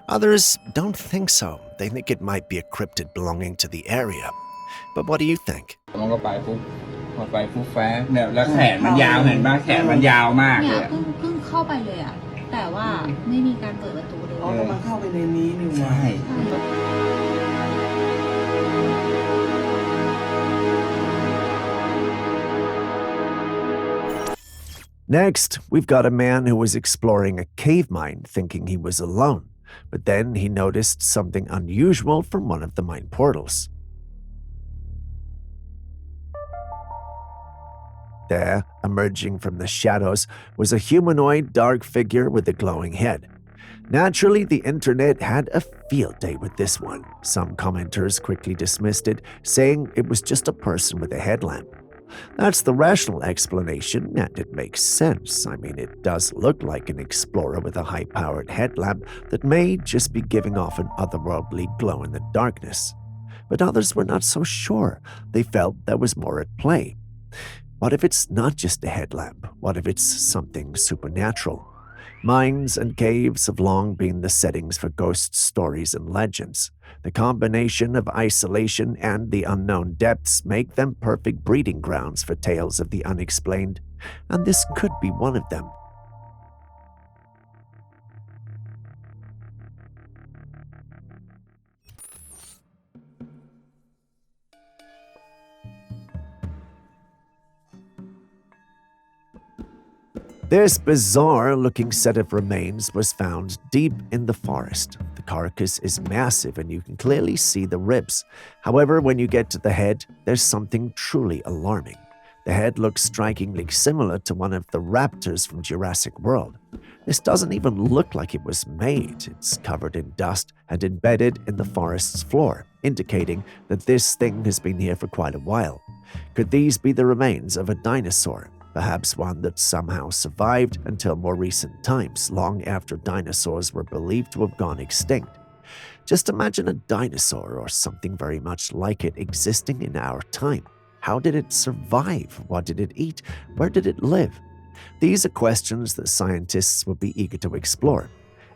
Others don't think so. They think it might be a cryptid belonging to the area. But what do you think? ไปฟุบฟ้าเนี่ยแล้วแขนมันยาวเห็นป่ะแขนมันยาวมากเลย เพิ่งเข้าไปเลยอ่ะแต่ว่าไม่มีการเปิดประตูเลย อ๋อมันเข้าไปในนี้นี่ใช่ Next, we've got a man who was exploring a cave mine thinking he was alone, but then he noticed something unusual from one of the mine portals. there, emerging from the shadows, was a humanoid dark figure with a glowing head. Naturally, the internet had a field day with this one. Some commenters quickly dismissed it, saying it was just a person with a headlamp. That's the rational explanation, and it makes sense. I mean, it does look like an explorer with a high-powered headlamp that may just be giving off an otherworldly glow in the darkness. But others were not so sure. They felt there was more at play. What if it's not just a headlamp? What if it's something supernatural? Mines and caves have long been the settings for ghost stories and legends. The combination of isolation and the unknown depths make them perfect breeding grounds for tales of the unexplained, and this could be one of them. This bizarre-looking set of remains was found deep in the forest. The carcass is massive and you can clearly see the ribs. However, when you get to the head, there's something truly alarming. The head looks strikingly similar to one of the raptors from Jurassic World. This doesn't even look like it was made. It's covered in dust and embedded in the forest's floor, indicating that this thing has been here for quite a while. Could these be the remains of a dinosaur? Perhaps one that somehow survived until more recent times, long after dinosaurs were believed to have gone extinct. Just imagine a dinosaur or something very much like it existing in our time. How did it survive? What did it eat? Where did it live? These are questions that scientists would be eager to explore.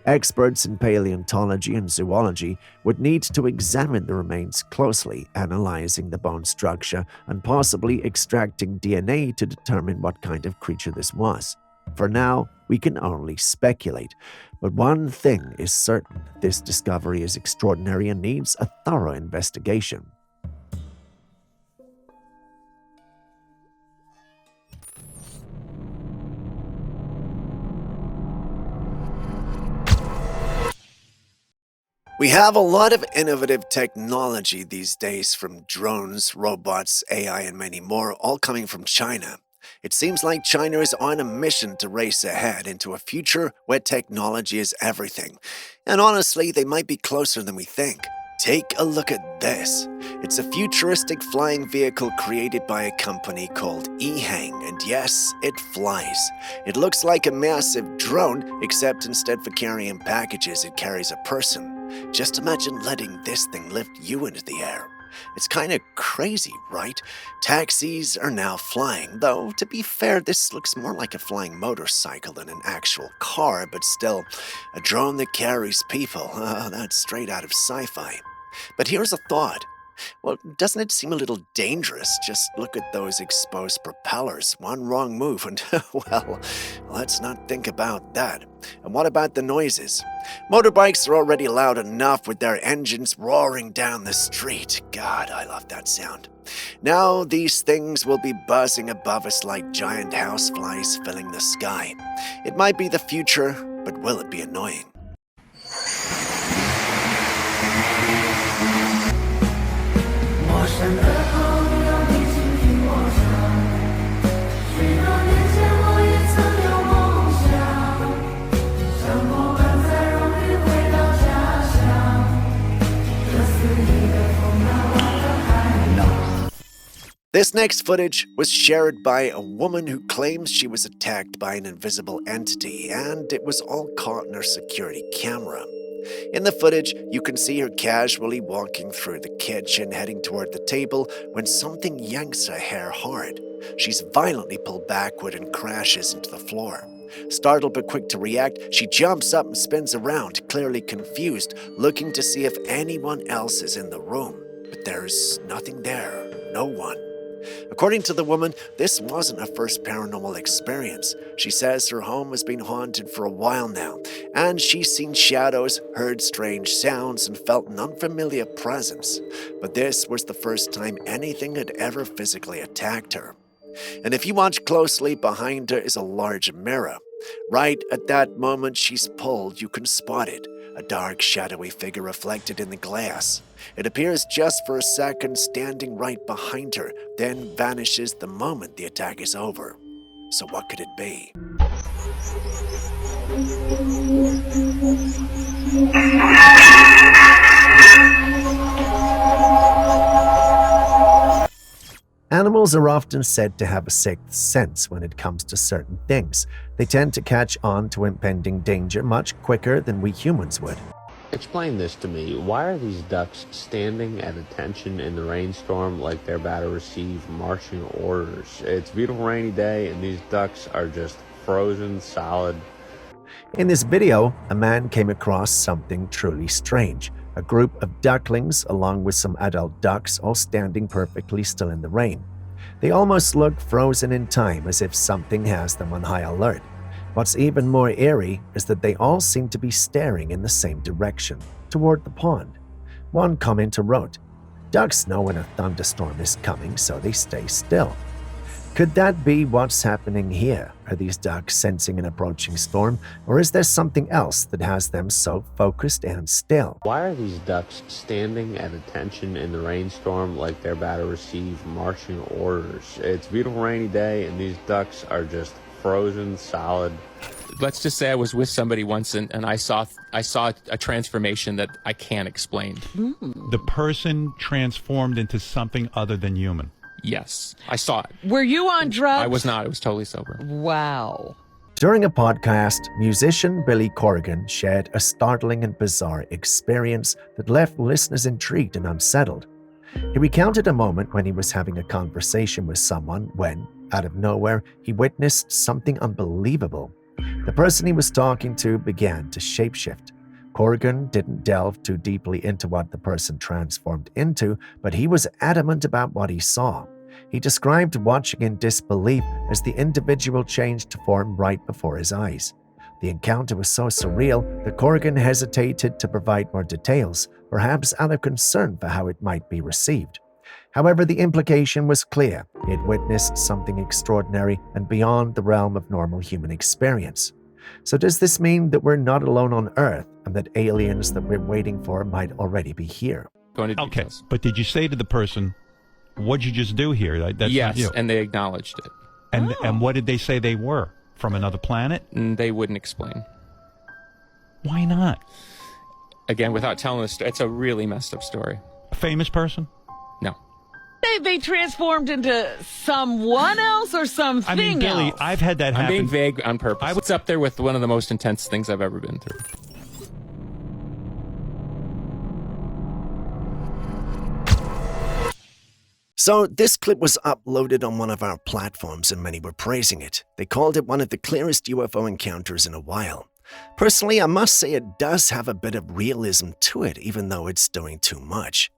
Experts in paleontology and zoology would need to examine the remains closely, analyzing the bone structure and possibly extracting DNA to determine what kind of creature this was. For now, we can only speculate, but one thing is certain: this discovery is extraordinary and needs a thorough investigation. We have a lot of innovative technology these days, from drones, robots, AI, and many more, all coming from China. It seems like China is on a mission to race ahead into a future where technology is everything. And honestly, they might be closer than we think. Take a look at this. It's a futuristic flying vehicle created by a company called EHang, and yes, it flies. It looks like a massive drone, except instead for carrying packages, it carries a person. Just imagine letting this thing lift you into the air. It's kind of crazy, right? Taxis are now flying, though to be fair, this looks more like a flying motorcycle than an actual car, but still, a drone that carries people, that's straight out of sci-fi. But here's a thought. Well, doesn't it seem a little dangerous? Just look at those exposed propellers. One wrong move and, well, let's not think about that. And what about the noises? Motorbikes are already loud enough with their engines roaring down the street. God, I love that sound. Now these things will be buzzing above us like giant houseflies filling the sky. It might be the future, but will it be annoying? This next footage was shared by a woman who claims she was attacked by an invisible entity, and it was all caught in her security camera. In the footage, you can see her casually walking through the kitchen, heading toward the table, when something yanks her hair hard. She's violently pulled backward and crashes into the floor. Startled but quick to react, she jumps up and spins around, clearly confused, looking to see if anyone else is in the room. But there's nothing there, no one. According to the woman, this wasn't her first paranormal experience. She says her home has been haunted for a while now, and she's seen shadows, heard strange sounds, and felt an unfamiliar presence. But this was the first time anything had ever physically attacked her. And if you watch closely, behind her is a large mirror. Right at that moment she's pulled, you can spot it, a dark, shadowy figure reflected in the glass. It appears just for a second standing right behind her, then vanishes the moment the attack is over. So what could it be? Animals are often said to have a sixth sense when it comes to certain things. They tend to catch on to impending danger much quicker than we humans would. Explain this to me. Why are these ducks standing at attention in the rainstorm like they're about to receive marching orders? It's a beautiful rainy day and these ducks are just frozen solid. In this video, a man came across something truly strange. A group of ducklings along with some adult ducks all standing perfectly still in the rain. They almost look frozen in time, as if something has them on high alert. What's even more eerie is that they all seem to be staring in the same direction, toward the pond. One commenter wrote, "Ducks know when a thunderstorm is coming, so they stay still." Could that be what's happening here? Are these ducks sensing an approaching storm, or is there something else that has them so focused and still? Why are these ducks standing at attention in the rainstorm like they're about to receive marching orders? It's a beautiful rainy day and these ducks are just frozen solid. Let's just say I was with somebody once and I saw a transformation that I can't explain. The person transformed into something other than human. Yes, I saw it. Were you on drugs? I was not. I was totally sober. Wow. During a podcast, musician Billy Corgan shared a startling and bizarre experience that left listeners intrigued and unsettled. He recounted a moment when he was having a conversation with someone when, out of nowhere, he witnessed something unbelievable. The person he was talking to began to shapeshift. Corgan didn't delve too deeply into what the person transformed into, but he was adamant about what he saw. He described watching in disbelief as the individual changed to form right before his eyes. The encounter was so surreal that Corgan hesitated to provide more details, perhaps out of concern for how it might be received. However, the implication was clear. He had witnessed something extraordinary and beyond the realm of normal human experience. So does this mean that we're not alone on Earth and that aliens that we're waiting for might already be here? Okay, but did you say to the person, what'd you just do here? That's yes, not you. and they acknowledged it. And what did they say they were? From another planet? They wouldn't explain. Why not? Again, without telling the story, it's a really messed up story. A famous person? No. They transformed into someone else or something I mean, Billy, else? I've had that happen. I'm being vague on purpose. It's up there with one of the most intense things I've ever been through. So this clip was uploaded on one of our platforms and many were praising it. They called it one of the clearest UFO encounters in a while. Personally, I must say it does have a bit of realism to it, even though it's doing too much.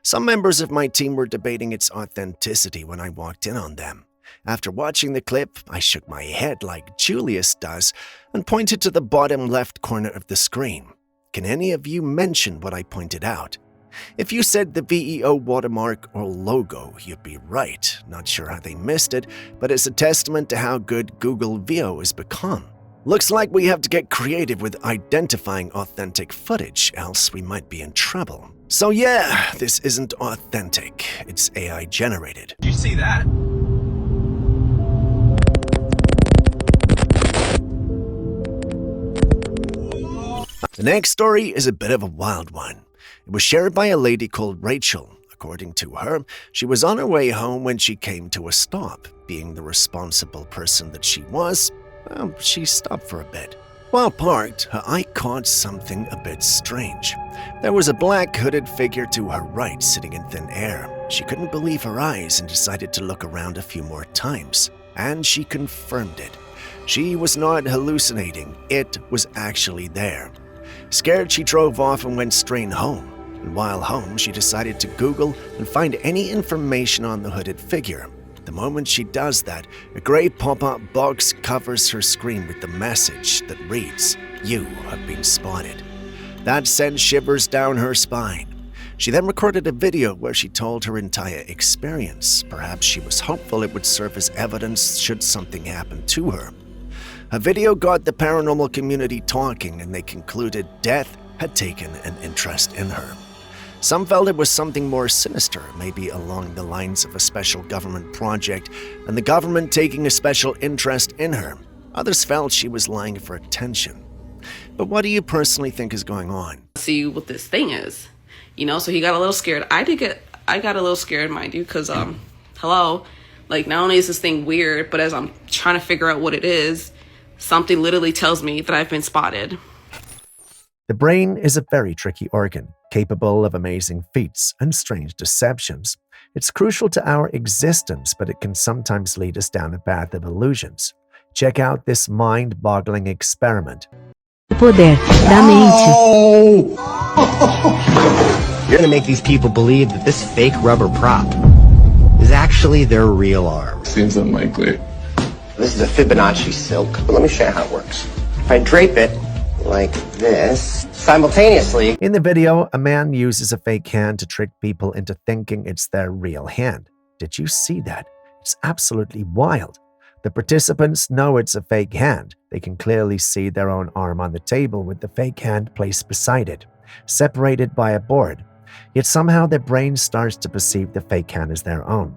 Some members of my team were debating its authenticity when I walked in on them. After watching the clip, I shook my head like Julius does and pointed to the bottom left corner of the screen. Can any of you mention what I pointed out? If you said the VEO watermark or logo, you'd be right. Not sure how they missed it, but it's a testament to how good Google VO has become. Looks like we have to get creative with identifying authentic footage, else we might be in trouble. So yeah, this isn't authentic. It's AI generated. Did you see that? The next story is a bit of a wild one. It was shared by a lady called Rachel. According to her, she was on her way home when she came to a stop. Being the responsible person that she was, she stopped for a bit. While parked, her eye caught something a bit strange. There was a black hooded figure to her right sitting in thin air. She couldn't believe her eyes and decided to look around a few more times. And she confirmed it. She was not hallucinating. It was actually there. Scared, she drove off and went straight home. And while home, she decided to Google and find any information on the hooded figure. The moment she does that, a gray pop-up box covers her screen with the message that reads, "You have been spotted." That sent shivers down her spine. She then recorded a video where she told her entire experience. Perhaps she was hopeful it would serve as evidence should something happen to her. A video got the paranormal community talking, and they concluded death had taken an interest in her. Some felt it was something more sinister, maybe along the lines of a special government project, and the government taking a special interest in her. Others felt she was lying for attention. But what do you personally think is going on? See what this thing is, so he got a little scared. I got a little scared, mind you, because hello, like, not only is this thing weird, but as I'm trying to figure out what it is, something literally tells me that I've been spotted. The brain is a very tricky organ, capable of amazing feats and strange deceptions. It's crucial to our existence, but it can sometimes lead us down a path of illusions. Check out this mind-boggling experiment. Poder da mente. You're gonna make these people believe that this fake rubber prop is actually their real arm. Seems unlikely. This is a Fibonacci silk, but let me show you how it works. If I drape it like this, simultaneously. In the video, a man uses a fake hand to trick people into thinking it's their real hand. Did you see that? It's absolutely wild. The participants know it's a fake hand. They can clearly see their own arm on the table with the fake hand placed beside it, separated by a board. Yet somehow their brain starts to perceive the fake hand as their own.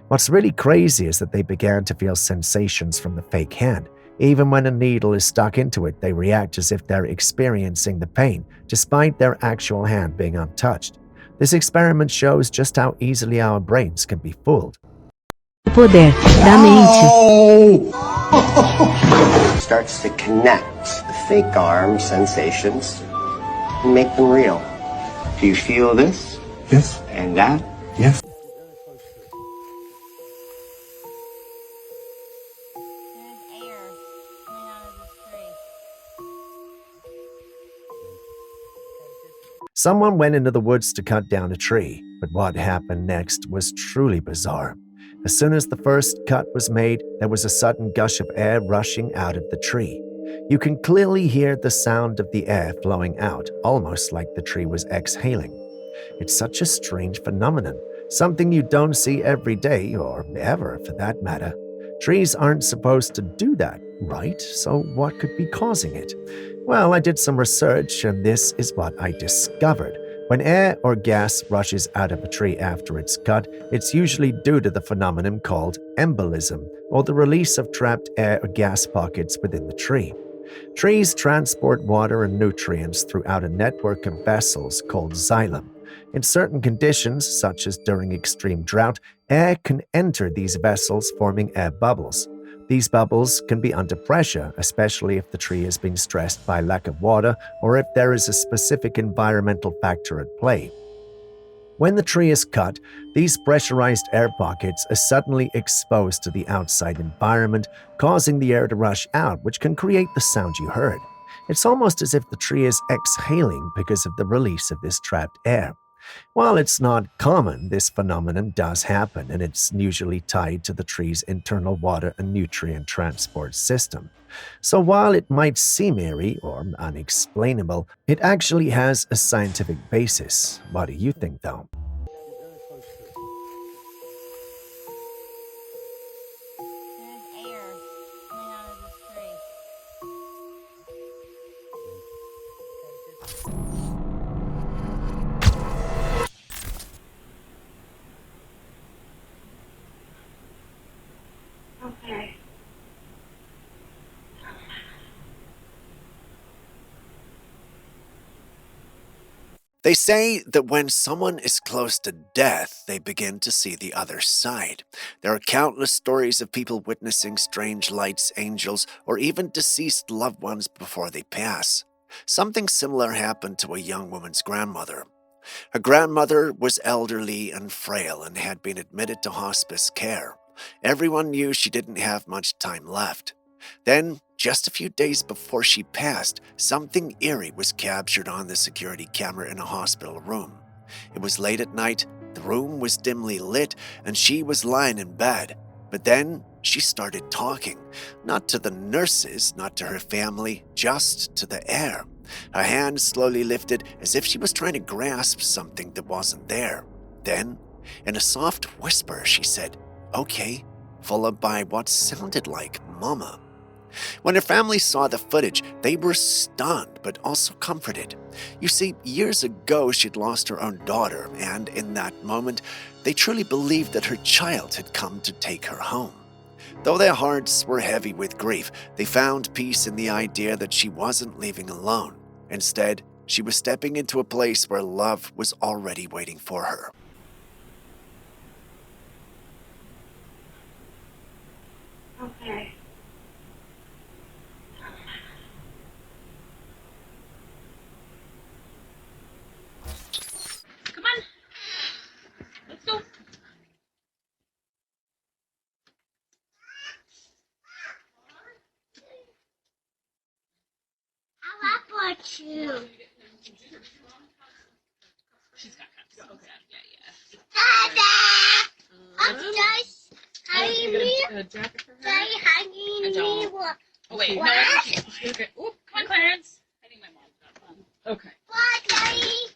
What's really crazy is that they began to feel sensations from the fake hand. Even when a needle is stuck into it, they react as if they're experiencing the pain, despite their actual hand being untouched. This experiment shows just how easily our brains can be fooled. Poder da mente. Starts to connect the fake arm sensations and make them real. Do you feel this? Yes. And that? Yes. Someone went into the woods to cut down a tree, but what happened next was truly bizarre. As soon as the first cut was made, there was a sudden gush of air rushing out of the tree. You can clearly hear the sound of the air flowing out, almost like the tree was exhaling. It's such a strange phenomenon, something you don't see every day, or ever for that matter. Trees aren't supposed to do that, right? So what could be causing it? Well, I did some research, and this is what I discovered. When air or gas rushes out of a tree after it's cut, it's usually due to the phenomenon called embolism, or the release of trapped air or gas pockets within the tree. Trees transport water and nutrients throughout a network of vessels called xylem. In certain conditions, such as during extreme drought, air can enter these vessels, forming air bubbles. These bubbles can be under pressure, especially if the tree is being stressed by lack of water or if there is a specific environmental factor at play. When the tree is cut, these pressurized air pockets are suddenly exposed to the outside environment, causing the air to rush out, which can create the sound you heard. It's almost as if the tree is exhaling because of the release of this trapped air. While it's not common, this phenomenon does happen, and it's usually tied to the tree's internal water and nutrient transport system. So while it might seem eerie or unexplainable, it actually has a scientific basis. What do you think, though? Okay. They say that when someone is close to death, they begin to see the other side. There are countless stories of people witnessing strange lights, angels, or even deceased loved ones before they pass. Something similar happened to a young woman's grandmother. Her grandmother was elderly and frail and had been admitted to hospice care. Everyone knew she didn't have much time left. Then, just a few days before she passed, something eerie was captured on the security camera in a hospital room. It was late at night, the room was dimly lit, and she was lying in bed. But then she started talking, not to the nurses, not to her family, just to the air. Her hand slowly lifted as if she was trying to grasp something that wasn't there. Then, in a soft whisper, she said, "Okay," followed by what sounded like "Mama." When her family saw the footage, they were stunned but also comforted. You see, years ago she'd lost her own daughter, and in that moment, they truly believed that her child had come to take her home. Though their hearts were heavy with grief, they found peace in the idea that she wasn't leaving alone. Instead, she was stepping into a place where love was already waiting for her. Okay. Come on. Let's go. I want you. She's got cups. Okay. Yeah. I'm just hanging me. Jacket for her? Hanging me. Oh, wait. What? No, okay. Oop, come on, Clarence. I think my mom's got one. Okay. What, Daddy?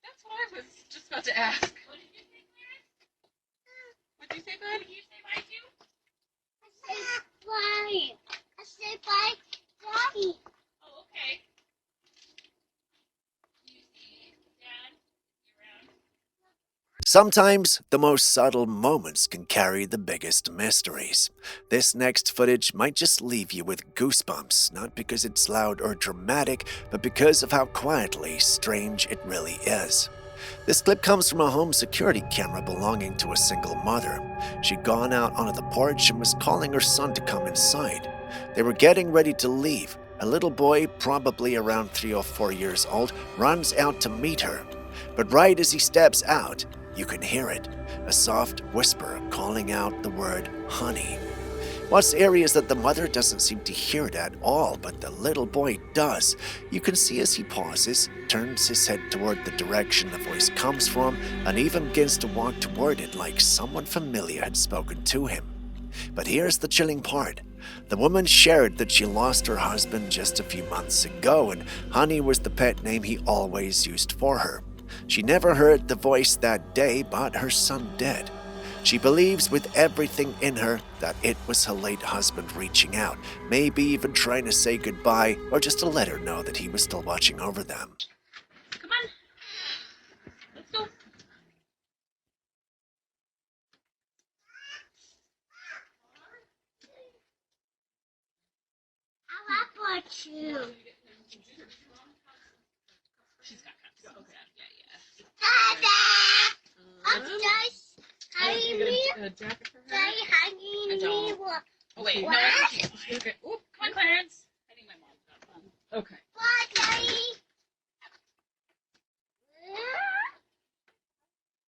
That's what I was just about to ask. What did you say, Clarence? What did you say, bud? Did you say bye too? I said bye. I said bye, Daddy. Oh, okay. You see, Dad, you around? Sometimes the most subtle moments can carry the biggest mysteries. This next footage might just leave you with goosebumps, not because it's loud or dramatic, but because of how quietly strange it really is. This clip comes from a home security camera belonging to a single mother. She'd gone out onto the porch and was calling her son to come inside. They were getting ready to leave. A little boy, probably around 3 or 4 years old, runs out to meet her. But right as he steps out, you can hear it, a soft whisper calling out the word honey. What's eerie is that the mother doesn't seem to hear it at all, but the little boy does. You can see as he pauses, turns his head toward the direction the voice comes from, and even begins to walk toward it like someone familiar had spoken to him. But here's the chilling part. The woman shared that she lost her husband just a few months ago, and Honey was the pet name he always used for her. She never heard the voice that day, but her son did. She believes with everything in her that it was her late husband reaching out, maybe even trying to say goodbye or just to let her know that he was still watching over them. Come on. Let's go. I want you. She's got cups. Okay. Yeah. I'm just hanging me. Jacket for her? Daddy, hanging me. Oh, wait. What? No, okay. Oop, come on, Clarence. I think my mom's got one. Okay. What, Daddy?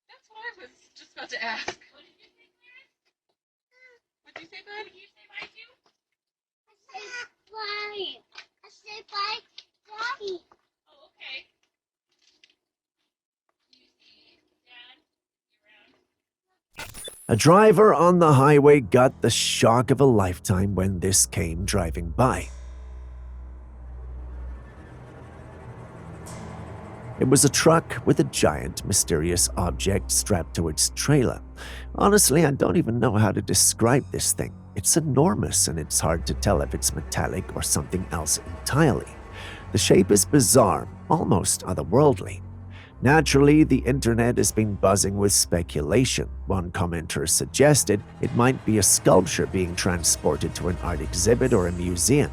That's what I was just about to ask. What did you say, Clarence? What did you say, bud? Did you say bye too? I said bye. I said bye, Daddy. Oh, okay. You see, Dad, you around? A driver on the highway got the shock of a lifetime when this came driving by. It was a truck with a giant, mysterious object strapped to its trailer. Honestly, I don't even know how to describe this thing. It's enormous, and it's hard to tell if it's metallic or something else entirely. The shape is bizarre, almost otherworldly. Naturally, the internet has been buzzing with speculation. One commenter suggested it might be a sculpture being transported to an art exhibit or a museum.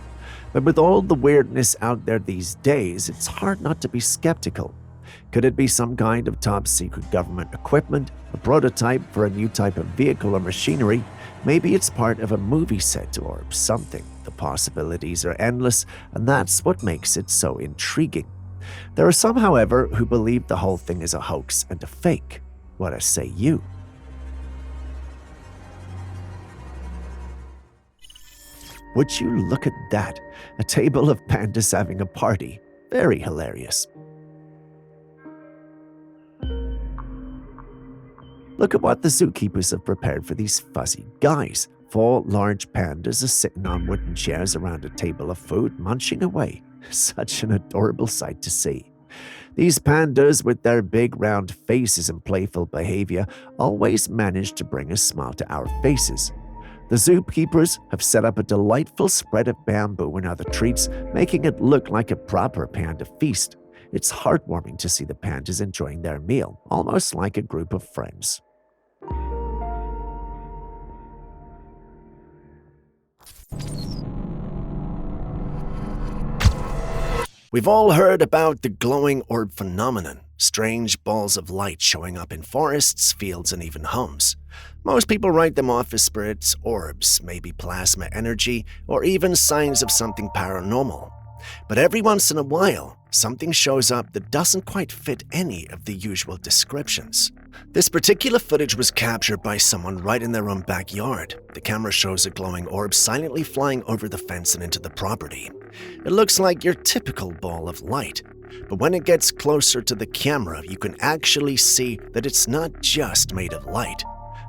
But with all the weirdness out there these days, it's hard not to be skeptical. Could it be some kind of top-secret government equipment, a prototype for a new type of vehicle or machinery? Maybe it's part of a movie set or something. The possibilities are endless, and that's what makes it so intriguing. There are some, however, who believe the whole thing is a hoax and a fake. What say you? Would you look at that? A table of pandas having a party. Very hilarious. Look at what the zookeepers have prepared for these fuzzy guys. 4 large pandas are sitting on wooden chairs around a table of food, munching away. Such an adorable sight to see. These pandas, with their big round faces and playful behavior, always manage to bring a smile to our faces. The zookeepers have set up a delightful spread of bamboo and other treats, making it look like a proper panda feast. It's heartwarming to see the pandas enjoying their meal, almost like a group of friends. We've all heard about the glowing orb phenomenon, strange balls of light showing up in forests, fields, and even homes. Most people write them off as spirits, orbs, maybe plasma energy, or even signs of something paranormal. But every once in a while, something shows up that doesn't quite fit any of the usual descriptions. This particular footage was captured by someone right in their own backyard. The camera shows a glowing orb silently flying over the fence and into the property. It looks like your typical ball of light, but when it gets closer to the camera, you can actually see that it's not just made of light.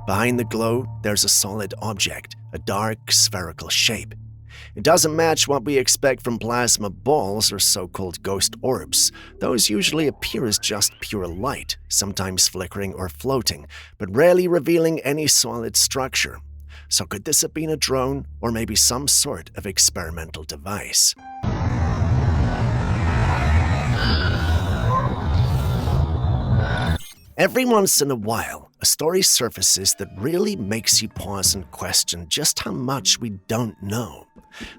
Behind the glow, there's a solid object, a dark, spherical shape. It doesn't match what we expect from plasma balls or so-called ghost orbs. Those usually appear as just pure light, sometimes flickering or floating, but rarely revealing any solid structure. So could this have been a drone, or maybe some sort of experimental device? Every once in a while, a story surfaces that really makes you pause and question just how much we don't know.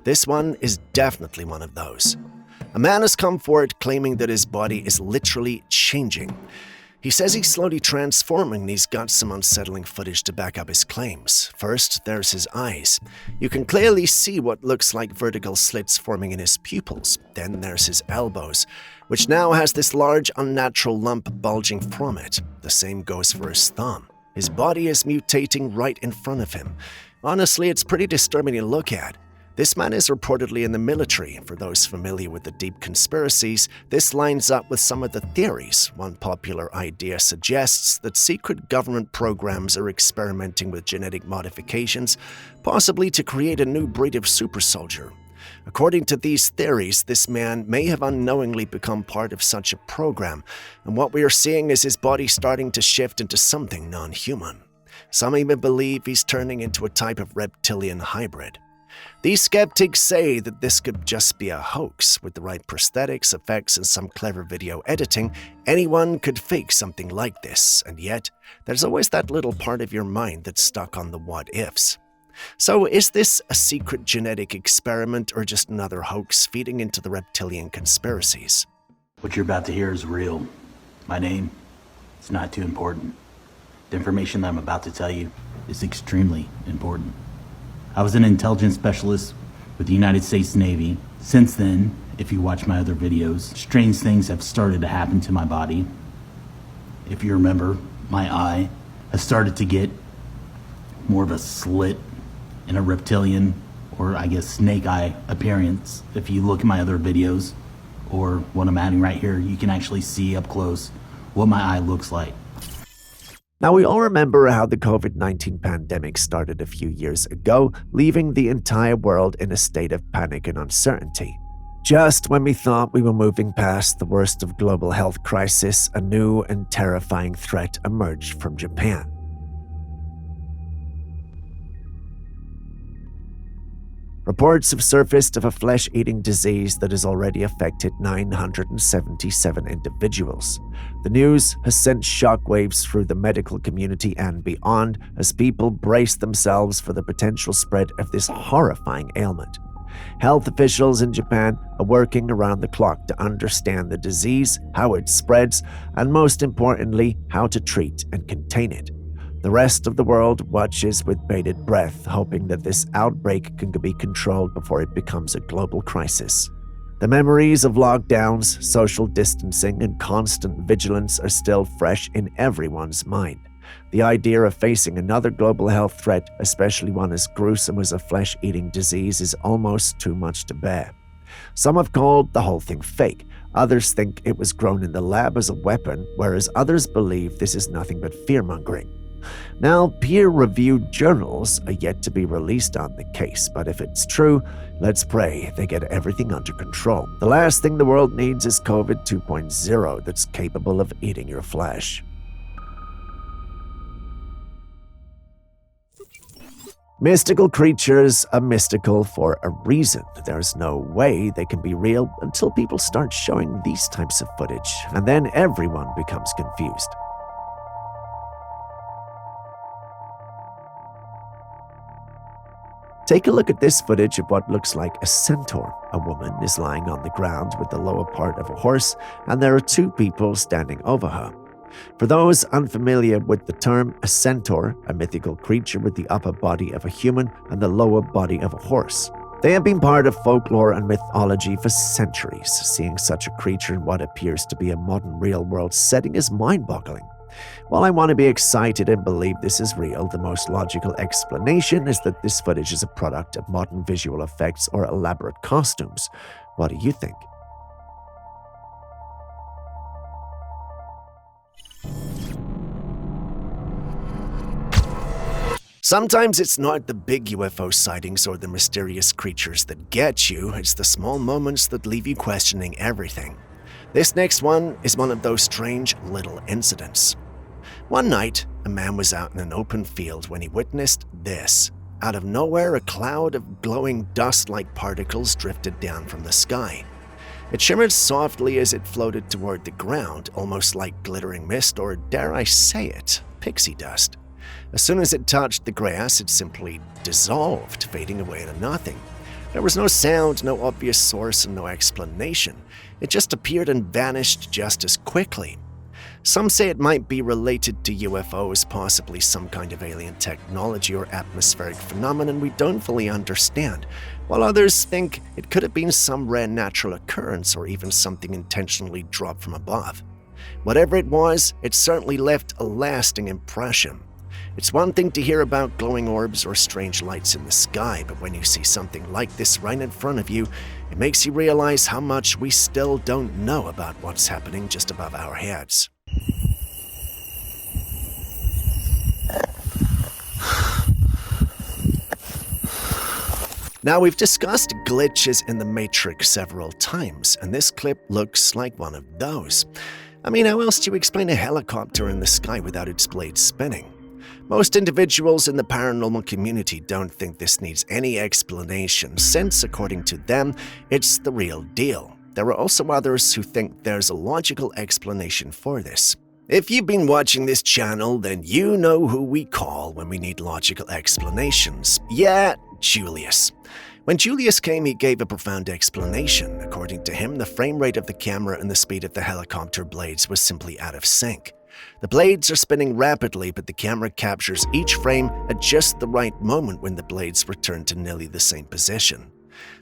This one is definitely one of those. A man has come forward claiming that his body is literally changing. He says he's slowly transforming and he's got some unsettling footage to back up his claims. First, there's his eyes. You can clearly see what looks like vertical slits forming in his pupils. Then there's his elbows, which now has this large unnatural lump bulging from it. The same goes for his thumb. His body is mutating right in front of him. Honestly, it's pretty disturbing to look at. This man is reportedly in the military. For those familiar with the deep conspiracies, this lines up with some of the theories. One popular idea suggests that secret government programs are experimenting with genetic modifications, possibly to create a new breed of super soldier. According to these theories, this man may have unknowingly become part of such a program, and what we are seeing is his body starting to shift into something non-human. Some even believe he's turning into a type of reptilian hybrid. These skeptics say that this could just be a hoax. With the right prosthetics, effects, and some clever video editing, anyone could fake something like this, and yet, there's always that little part of your mind that's stuck on the what-ifs. So is this a secret genetic experiment or just another hoax feeding into the reptilian conspiracies? What you're about to hear is real. My name, it's not too important. The information that I'm about to tell you is extremely important. I was an intelligence specialist with the United States Navy. Since then, if you watch my other videos, strange things have started to happen to my body. If you remember, my eye has started to get more of a slit and a reptilian, or I guess snake eye appearance. If you look at my other videos, or what I'm adding right here, you can actually see up close what my eye looks like. Now, we all remember how the COVID-19 pandemic started a few years ago, leaving the entire world in a state of panic and uncertainty. Just when we thought we were moving past the worst of global health crisis, a new and terrifying threat emerged from Japan. Reports have surfaced of a flesh-eating disease that has already affected 977 individuals. The news has sent shockwaves through the medical community and beyond as people brace themselves for the potential spread of this horrifying ailment. Health officials in Japan are working around the clock to understand the disease, how it spreads, and most importantly, how to treat and contain it. The rest of the world watches with bated breath, hoping that this outbreak can be controlled before it becomes a global crisis. The memories of lockdowns, social distancing, and constant vigilance are still fresh in everyone's mind. The idea of facing another global health threat, especially one as gruesome as a flesh-eating disease, is almost too much to bear. Some have called the whole thing fake. Others think it was grown in the lab as a weapon, whereas others believe this is nothing but fear-mongering. Now, peer-reviewed journals are yet to be released on the case, but if it's true, let's pray they get everything under control. The last thing the world needs is COVID 2.0 that's capable of eating your flesh. Mystical creatures are mystical for a reason. There's no way they can be real until people start showing these types of footage, and then everyone becomes confused. Take a look at this footage of what looks like a centaur. A woman is lying on the ground with the lower part of a horse, and there are two people standing over her. For those unfamiliar with the term, a centaur, a mythical creature with the upper body of a human and the lower body of a horse. They have been part of folklore and mythology for centuries. Seeing such a creature in what appears to be a modern real-world setting is mind-boggling. While I want to be excited and believe this is real, the most logical explanation is that this footage is a product of modern visual effects or elaborate costumes. What do you think? Sometimes it's not the big UFO sightings or the mysterious creatures that get you, it's the small moments that leave you questioning everything. This next one is one of those strange little incidents. One night, a man was out in an open field when he witnessed this. Out of nowhere, a cloud of glowing dust-like particles drifted down from the sky. It shimmered softly as it floated toward the ground, almost like glittering mist, or dare I say it, pixie dust. As soon as it touched the grass, it simply dissolved, fading away into nothing. There was no sound, no obvious source, and no explanation. It just appeared and vanished just as quickly. Some say it might be related to UFOs, possibly some kind of alien technology or atmospheric phenomenon we don't fully understand, while others think it could have been some rare natural occurrence or even something intentionally dropped from above. Whatever it was, it certainly left a lasting impression. It's one thing to hear about glowing orbs or strange lights in the sky, but when you see something like this right in front of you, it makes you realize how much we still don't know about what's happening just above our heads. Now, we've discussed glitches in the Matrix several times, and this clip looks like one of those. I mean, how else do you explain a helicopter in the sky without its blades spinning? Most individuals in the paranormal community don't think this needs any explanation, since, according to them, it's the real deal. There are also others who think there's a logical explanation for this. If you've been watching this channel, then you know who we call when we need logical explanations. Yeah, Julius. When Julius came, he gave a profound explanation. According to him, the frame rate of the camera and the speed of the helicopter blades was simply out of sync. The blades are spinning rapidly, but the camera captures each frame at just the right moment when the blades return to nearly the same position.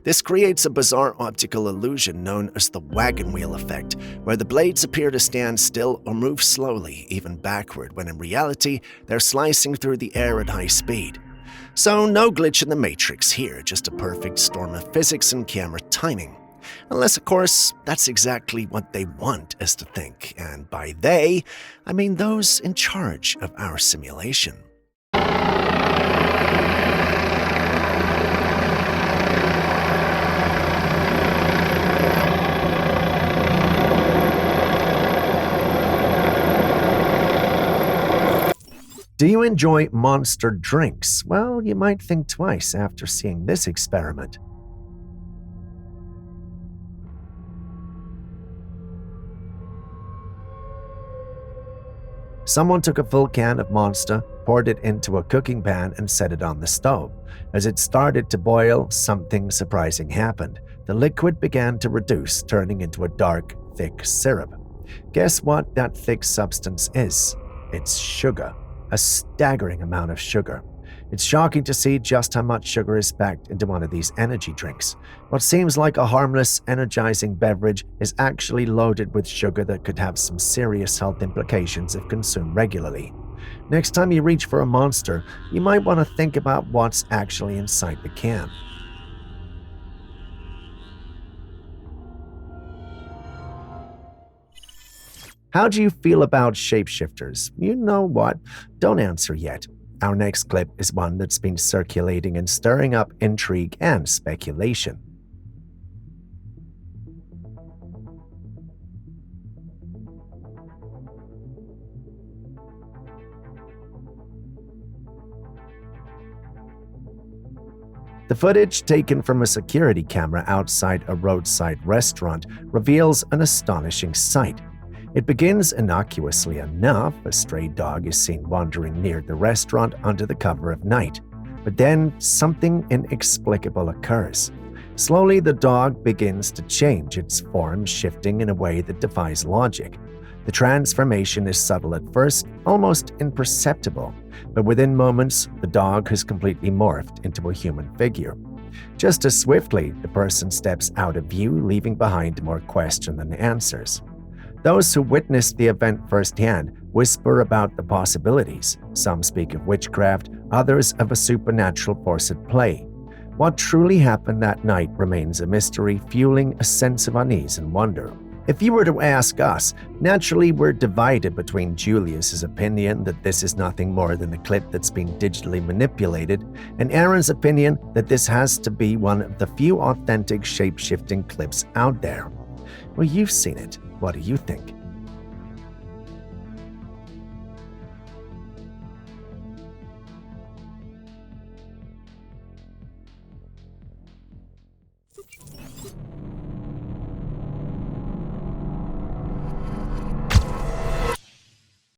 This creates a bizarre optical illusion known as the wagon wheel effect, where the blades appear to stand still or move slowly, even backward, when in reality, they're slicing through the air at high speed. So no glitch in the Matrix here, just a perfect storm of physics and camera timing. Unless, of course, that's exactly what they want us to think, and by they, I mean those in charge of our simulation. Do you enjoy monster drinks? Well, you might think twice after seeing this experiment. Someone took a full can of Monster, poured it into a cooking pan, and set it on the stove. As it started to boil, something surprising happened. The liquid began to reduce, turning into a dark, thick syrup. Guess what that thick substance is? It's sugar. A staggering amount of sugar. It's shocking to see just how much sugar is packed into one of these energy drinks. What seems like a harmless, energizing beverage is actually loaded with sugar that could have some serious health implications if consumed regularly. Next time you reach for a Monster, you might want to think about what's actually inside the can. How do you feel about shapeshifters? You know what? Don't answer yet. Our next clip is one that's been circulating and stirring up intrigue and speculation. The footage taken from a security camera outside a roadside restaurant reveals an astonishing sight. It begins innocuously enough. A stray dog is seen wandering near the restaurant under the cover of night. But then something inexplicable occurs. Slowly, the dog begins to change, its form shifting in a way that defies logic. The transformation is subtle at first, almost imperceptible, but within moments, the dog has completely morphed into a human figure. Just as swiftly, the person steps out of view, leaving behind more question than answers. Those who witnessed the event firsthand whisper about the possibilities. Some speak of witchcraft, others of a supernatural force at play. What truly happened that night remains a mystery, fueling a sense of unease and wonder. If you were to ask us, naturally we're divided between Julius's opinion that this is nothing more than a clip that's been digitally manipulated, and Aaron's opinion that this has to be one of the few authentic shape-shifting clips out there. Well, you've seen it. What do you think?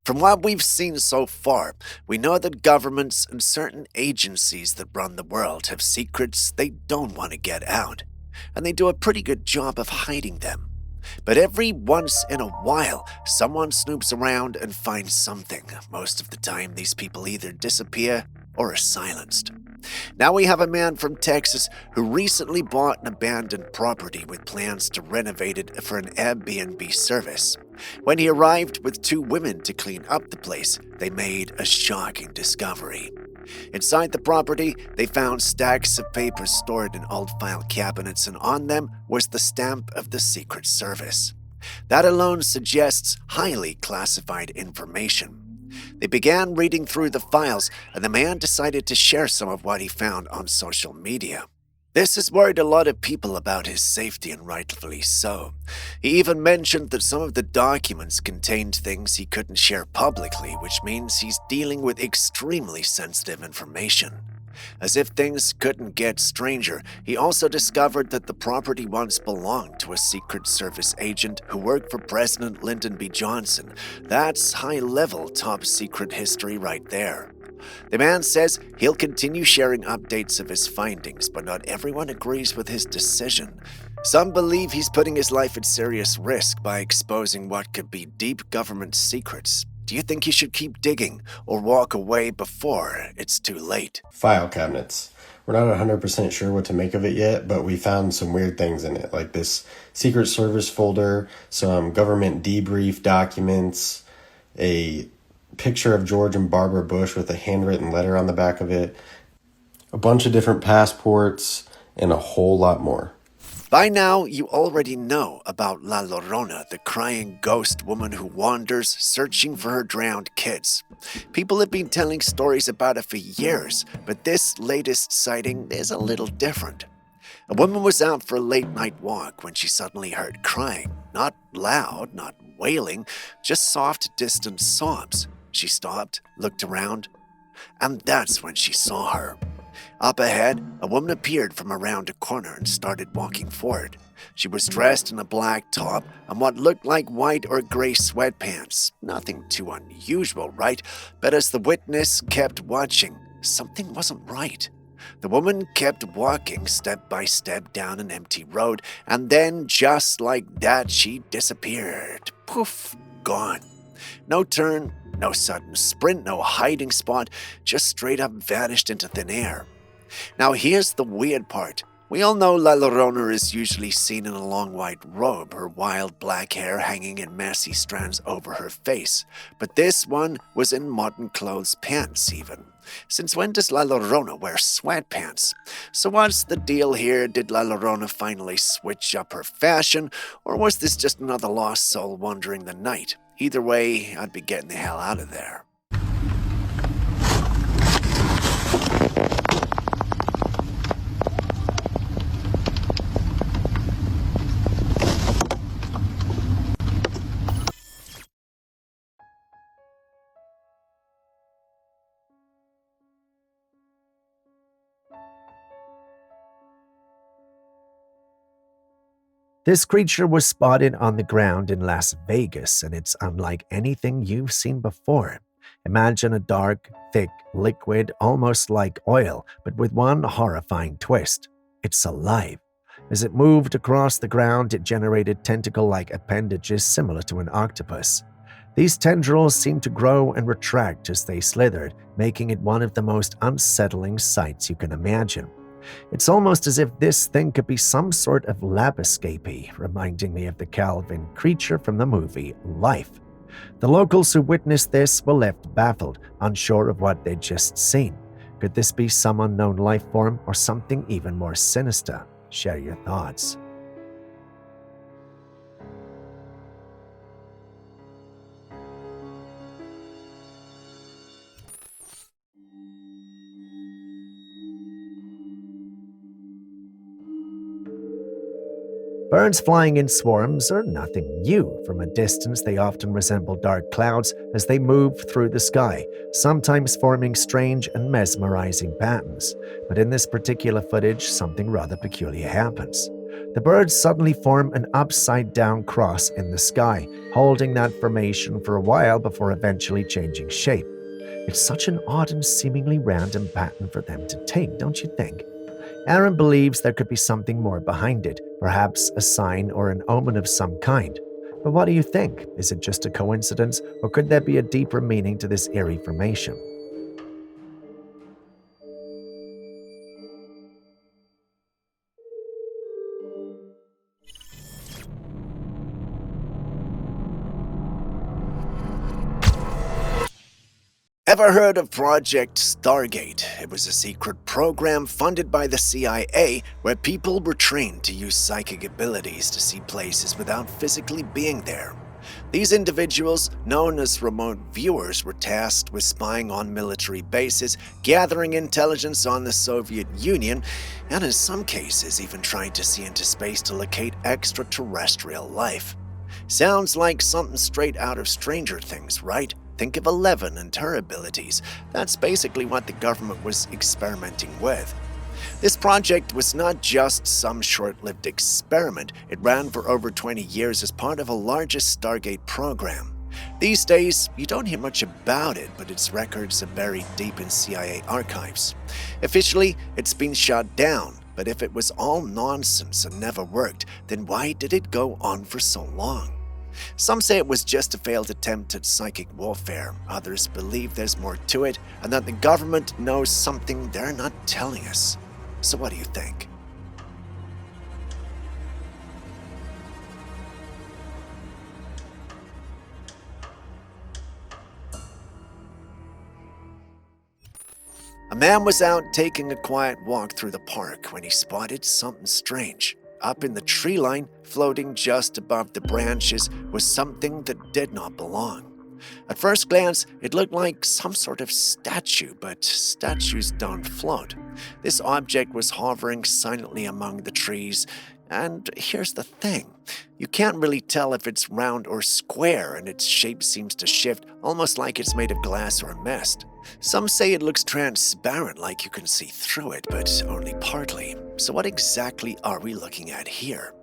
From what we've seen so far, we know that governments and certain agencies that run the world have secrets they don't want to get out, and they do a pretty good job of hiding them. But every once in a while, someone snoops around and finds something. Most of the time, these people either disappear or are silenced. Now we have a man from Texas who recently bought an abandoned property with plans to renovate it for an Airbnb service. When he arrived with 2 women to clean up the place, they made a shocking discovery. Inside the property, they found stacks of papers stored in old file cabinets, and on them was the stamp of the Secret Service. That alone suggests highly classified information. They began reading through the files, and the man decided to share some of what he found on social media. This has worried a lot of people about his safety, and rightfully so. He even mentioned that some of the documents contained things he couldn't share publicly, which means he's dealing with extremely sensitive information. As if things couldn't get stranger, he also discovered that the property once belonged to a Secret Service agent who worked for President Lyndon B. Johnson. That's high-level top-secret history right there. The man says he'll continue sharing updates of his findings, but not everyone agrees with his decision. Some believe he's putting his life at serious risk by exposing what could be deep government secrets. Do you think he should keep digging or walk away before it's too late? File cabinets. We're not 100% sure what to make of it yet, but we found some weird things in it, like this Secret Service folder, some government debrief documents, a picture of George and Barbara Bush with a handwritten letter on the back of it, a bunch of different passports, and a whole lot more. By now, you already know about La Llorona, the crying ghost woman who wanders searching for her drowned kids. People have been telling stories about it for years, but this latest sighting is a little different. A woman was out for a late-night walk when she suddenly heard crying. Not loud, not wailing, just soft, distant sobs. She stopped, looked around, and that's when she saw her. Up ahead, a woman appeared from around a corner and started walking forward. She was dressed in a black top and what looked like white or gray sweatpants. Nothing too unusual, right? But as the witness kept watching, something wasn't right. The woman kept walking step by step down an empty road, and then, just like that, she disappeared. Poof, gone. No turn, no sudden sprint, no hiding spot, just straight up vanished into thin air. Now here's the weird part. We all know La Llorona is usually seen in a long white robe, her wild black hair hanging in messy strands over her face, but this one was in modern clothes pants even. Since when does La Llorona wear sweatpants? So what's the deal here? Did La Llorona finally switch up her fashion, or was this just another lost soul wandering the night? Either way, I'd be getting the hell out of there. This creature was spotted on the ground in Las Vegas, and it's unlike anything you've seen before. Imagine a dark, thick liquid, almost like oil, but with one horrifying twist. It's alive. As it moved across the ground, it generated tentacle-like appendages similar to an octopus. These tendrils seemed to grow and retract as they slithered, making it one of the most unsettling sights you can imagine. It's almost as if this thing could be some sort of lab escapee, reminding me of the Calvin creature from the movie Life. The locals who witnessed this were left baffled, unsure of what they'd just seen. Could this be some unknown life form or something even more sinister? Share your thoughts. Birds flying in swarms are nothing new. From a distance, they often resemble dark clouds as they move through the sky, sometimes forming strange and mesmerizing patterns. But in this particular footage, something rather peculiar happens. The birds suddenly form an upside-down cross in the sky, holding that formation for a while before eventually changing shape. It's such an odd and seemingly random pattern for them to take, don't you think? Aaron believes there could be something more behind it, perhaps a sign or an omen of some kind. But what do you think? Is it just a coincidence, or could there be a deeper meaning to this eerie formation? Ever heard of Project Stargate? It was a secret program funded by the CIA where people were trained to use psychic abilities to see places without physically being there. These individuals, known as remote viewers, were tasked with spying on military bases, gathering intelligence on the Soviet Union, and in some cases even trying to see into space to locate extraterrestrial life. Sounds like something straight out of Stranger Things, right? Think of 11 and her abilities. That's basically what the government was experimenting with. This project was not just some short-lived experiment. It ran for over 20 years as part of a largest Stargate program. These days, you don't hear much about it, but its records are buried deep in CIA archives. Officially, it's been shut down, but if it was all nonsense and never worked, then why did it go on for so long? Some say it was just a failed attempt at psychic warfare. Others believe there's more to it and that the government knows something they're not telling us. So what do you think? A man was out taking a quiet walk through the park when he spotted something strange. Up in the tree line, floating just above the branches, was something that did not belong. At first glance, it looked like some sort of statue, but statues don't float. This object was hovering silently among the trees, and here's the thing. You can't really tell if it's round or square, and its shape seems to shift, almost like it's made of glass or mist. Some say it looks transparent, like you can see through it, but only partly. So what exactly are we looking at here?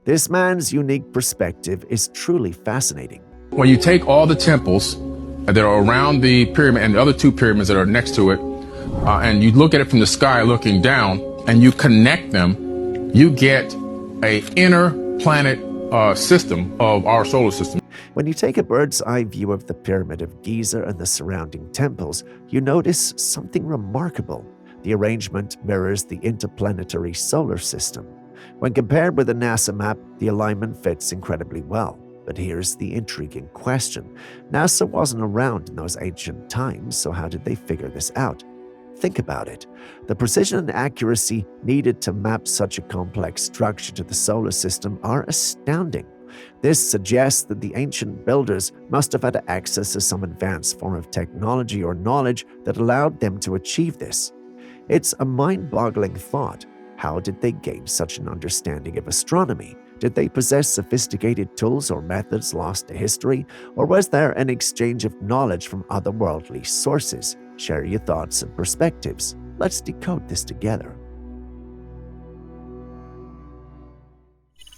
This man's unique perspective is truly fascinating. When you take all the temples that are around the pyramid and the other two pyramids that are next to it, and you look at it from the sky looking down, and you connect them, you get an inner planet system of our solar system. When you take a bird's eye view of the Pyramid of Giza and the surrounding temples, you notice something remarkable. The arrangement mirrors the interplanetary solar system. When compared with a NASA map, the alignment fits incredibly well. But here's the intriguing question. NASA wasn't around in those ancient times, so how did they figure this out? Think about it. The precision and accuracy needed to map such a complex structure to the solar system are astounding. This suggests that the ancient builders must have had access to some advanced form of technology or knowledge that allowed them to achieve this. It's a mind-boggling thought. How did they gain such an understanding of astronomy? Did they possess sophisticated tools or methods lost to history? Or was there an exchange of knowledge from otherworldly sources? Share your thoughts and perspectives. Let's decode this together.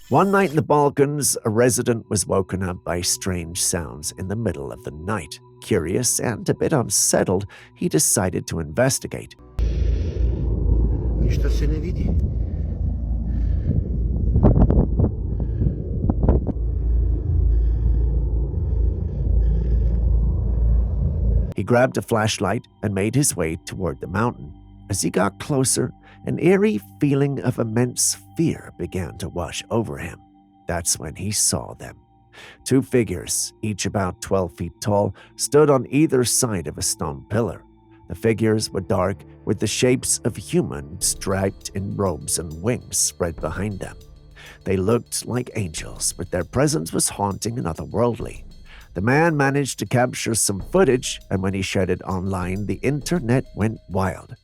One night in the Balkans, a resident was woken up by strange sounds in the middle of the night. Curious and a bit unsettled, he decided to investigate. He grabbed a flashlight and made his way toward the mountain. As he got closer, an eerie feeling of immense fear began to wash over him. That's when he saw them. Two figures, each about 12 feet tall, stood on either side of a stone pillar. The figures were dark, with the shapes of humans draped in robes and wings spread behind them. They looked like angels, but their presence was haunting and otherworldly. The man managed to capture some footage, and when he shared it online, the internet went wild.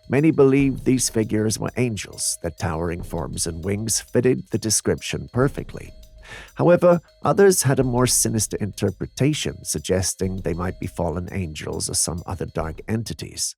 Many believed these figures were angels, their towering forms and wings fitted the description perfectly. However, others had a more sinister interpretation, suggesting they might be fallen angels or some other dark entities.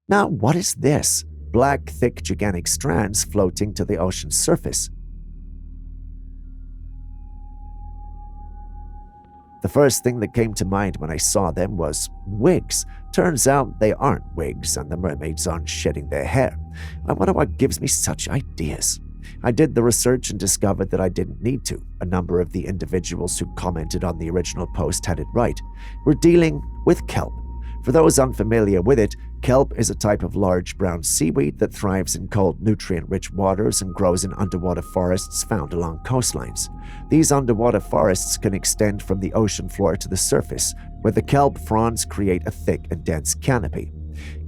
Now, what is this? Black, thick, gigantic strands floating to the ocean's surface. The first thing that came to mind when I saw them was wigs. Turns out they aren't wigs, and the mermaids aren't shedding their hair. I wonder what gives me such ideas. I did the research and discovered that I didn't need to. A number of the individuals who commented on the original post had it right. We're dealing with kelp. For those unfamiliar with it, kelp is a type of large brown seaweed that thrives in cold, nutrient-rich waters and grows in underwater forests found along coastlines. These underwater forests can extend from the ocean floor to the surface, where the kelp fronds create a thick and dense canopy.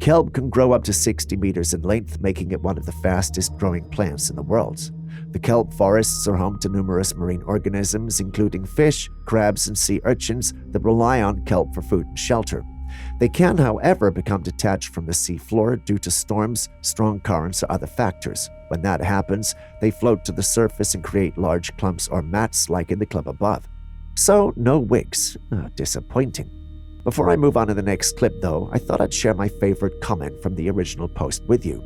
Kelp can grow up to 60 meters in length, making it one of the fastest-growing plants in the world. The kelp forests are home to numerous marine organisms, including fish, crabs, and sea urchins that rely on kelp for food and shelter. They can, however, become detached from the seafloor due to storms, strong currents, or other factors. When that happens, they float to the surface and create large clumps or mats like in the clip above. So, no wigs. Disappointing. Before I move on to the next clip, though, I thought I'd share my favorite comment from the original post with you.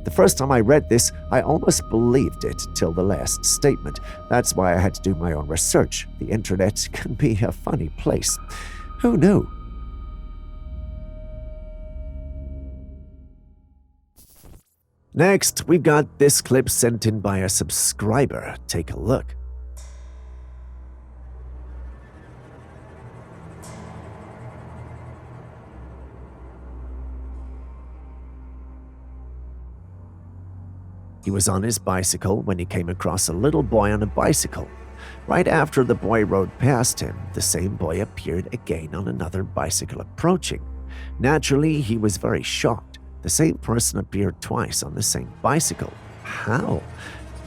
The first time I read this, I almost believed it till the last statement. That's why I had to do my own research. The internet can be a funny place. Who knew? Next, we've got this clip sent in by a subscriber. Take a look. He was on his bicycle when he came across a little boy on a bicycle. Right after the boy rode past him, the same boy appeared again on another bicycle approaching. Naturally, he was very shocked. The same person appeared twice on the same bicycle. How?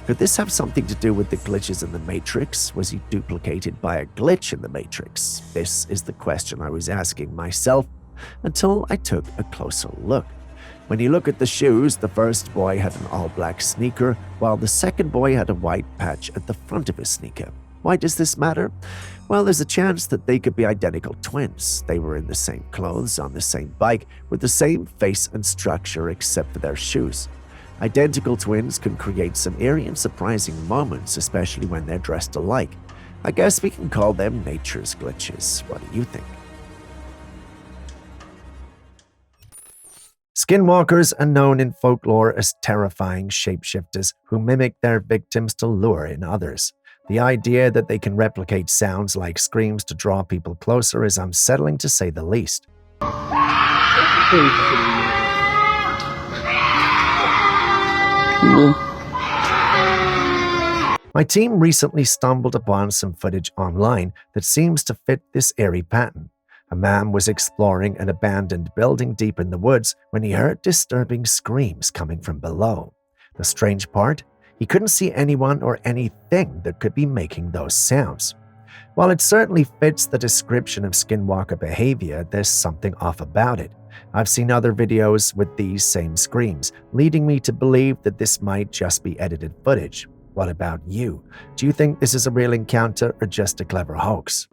Could this have something to do with the glitches in the Matrix? Was he duplicated by a glitch in the Matrix? This is the question I was asking myself until I took a closer look. When you look at the shoes, the first boy had an all-black sneaker, while the second boy had a white patch at the front of his sneaker. Why does this matter? Well, there's a chance that they could be identical twins. They were in the same clothes, on the same bike, with the same face and structure except for their shoes. Identical twins can create some eerie and surprising moments, especially when they're dressed alike. I guess we can call them nature's glitches. What do you think? Skinwalkers are known in folklore as terrifying shapeshifters who mimic their victims to lure in others. The idea that they can replicate sounds like screams to draw people closer is unsettling to say the least. My team recently stumbled upon some footage online that seems to fit this eerie pattern. A man was exploring an abandoned building deep in the woods when he heard disturbing screams coming from below. The strange part? He couldn't see anyone or anything that could be making those sounds. While it certainly fits the description of skinwalker behavior, there's something off about it. I've seen other videos with these same screams, leading me to believe that this might just be edited footage. What about you? Do you think this is a real encounter or just a clever hoax?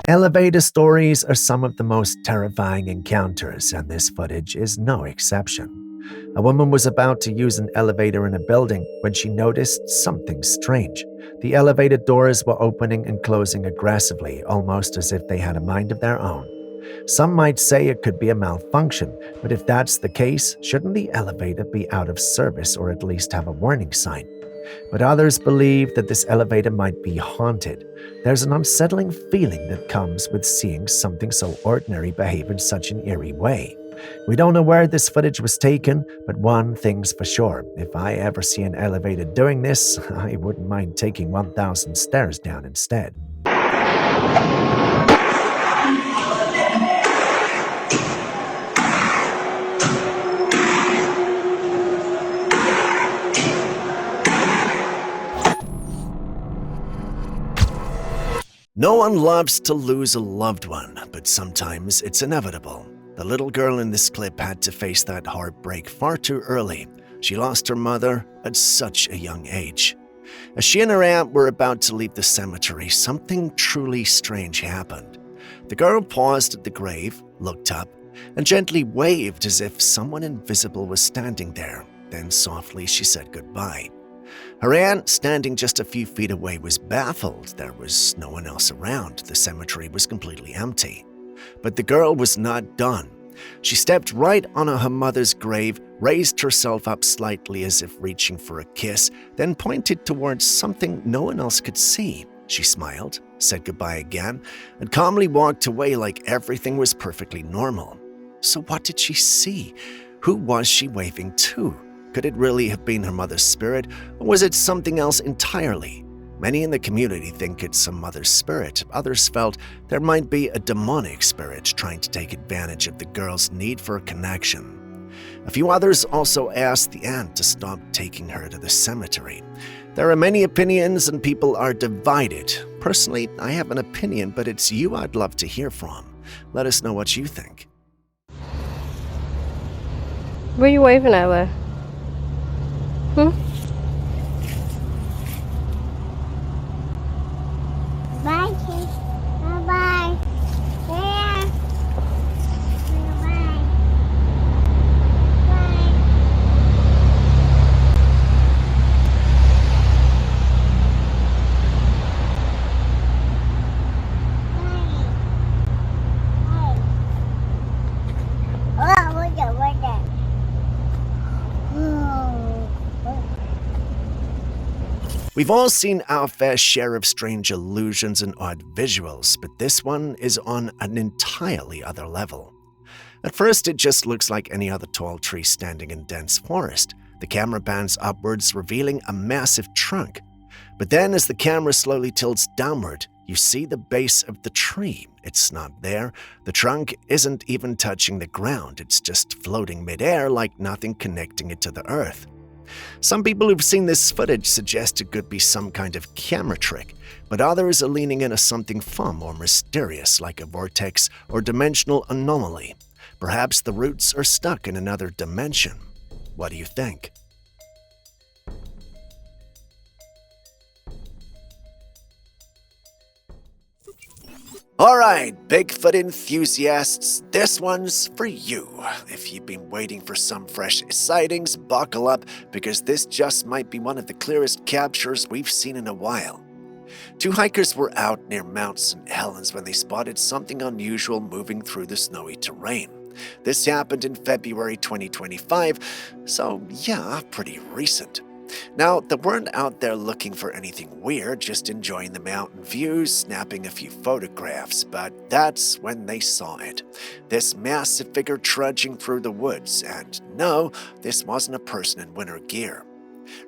Elevator stories are some of the most terrifying encounters, and this footage is no exception. A woman was about to use an elevator in a building when she noticed something strange. The elevator doors were opening and closing aggressively, almost as if they had a mind of their own. Some might say it could be a malfunction, but if that's the case, shouldn't the elevator be out of service or at least have a warning sign? But others believe that this elevator might be haunted. There's an unsettling feeling that comes with seeing something so ordinary behave in such an eerie way. We don't know where this footage was taken, but one thing's for sure. If I ever see an elevator doing this, I wouldn't mind taking 1,000 stairs down instead. No one loves to lose a loved one, but sometimes it's inevitable. The little girl in this clip had to face that heartbreak far too early. She lost her mother at such a young age. As she and her aunt were about to leave the cemetery, something truly strange happened. The girl paused at the grave, looked up, and gently waved as if someone invisible was standing there. Then softly she said goodbye. Her aunt, standing just a few feet away, was baffled. There was no one else around. The cemetery was completely empty. But the girl was not done. She stepped right onto her mother's grave, raised herself up slightly as if reaching for a kiss, then pointed towards something no one else could see. She smiled, said goodbye again, and calmly walked away like everything was perfectly normal. So what did she see? Who was she waving to? Could it really have been her mother's spirit, or was it something else entirely? Many in the community think it's some mother's spirit. Others felt there might be a demonic spirit trying to take advantage of the girl's need for a connection. A few others also asked the aunt to stop taking her to the cemetery. There are many opinions and people are divided. Personally, I have an opinion, but it's you I'd love to hear from. Let us know what you think. Where are you waving at, Leah? Bye, kids. Bye-bye. Yeah. Bye-bye. Bye. Oh, what's that? We've all seen our fair share of strange illusions and odd visuals, but this one is on an entirely other level. At first, it just looks like any other tall tree standing in dense forest. The camera pans upwards, revealing a massive trunk. But then, as the camera slowly tilts downward, you see the base of the tree. It's not there. The trunk isn't even touching the ground. It's just floating midair like nothing connecting it to the earth. Some people who've seen this footage suggest it could be some kind of camera trick, but others are leaning into something far more mysterious, like a vortex or dimensional anomaly. Perhaps the roots are stuck in another dimension. What do you think? Alright, Bigfoot enthusiasts, this one's for you. If you've been waiting for some fresh sightings, buckle up, because this just might be one of the clearest captures we've seen in a while. Two hikers were out near Mount St. Helens when they spotted something unusual moving through the snowy terrain. This happened in February 2025, so yeah, pretty recent. Now, they weren't out there looking for anything weird, just enjoying the mountain views, snapping a few photographs, but that's when they saw it. This massive figure trudging through the woods, and no, this wasn't a person in winter gear.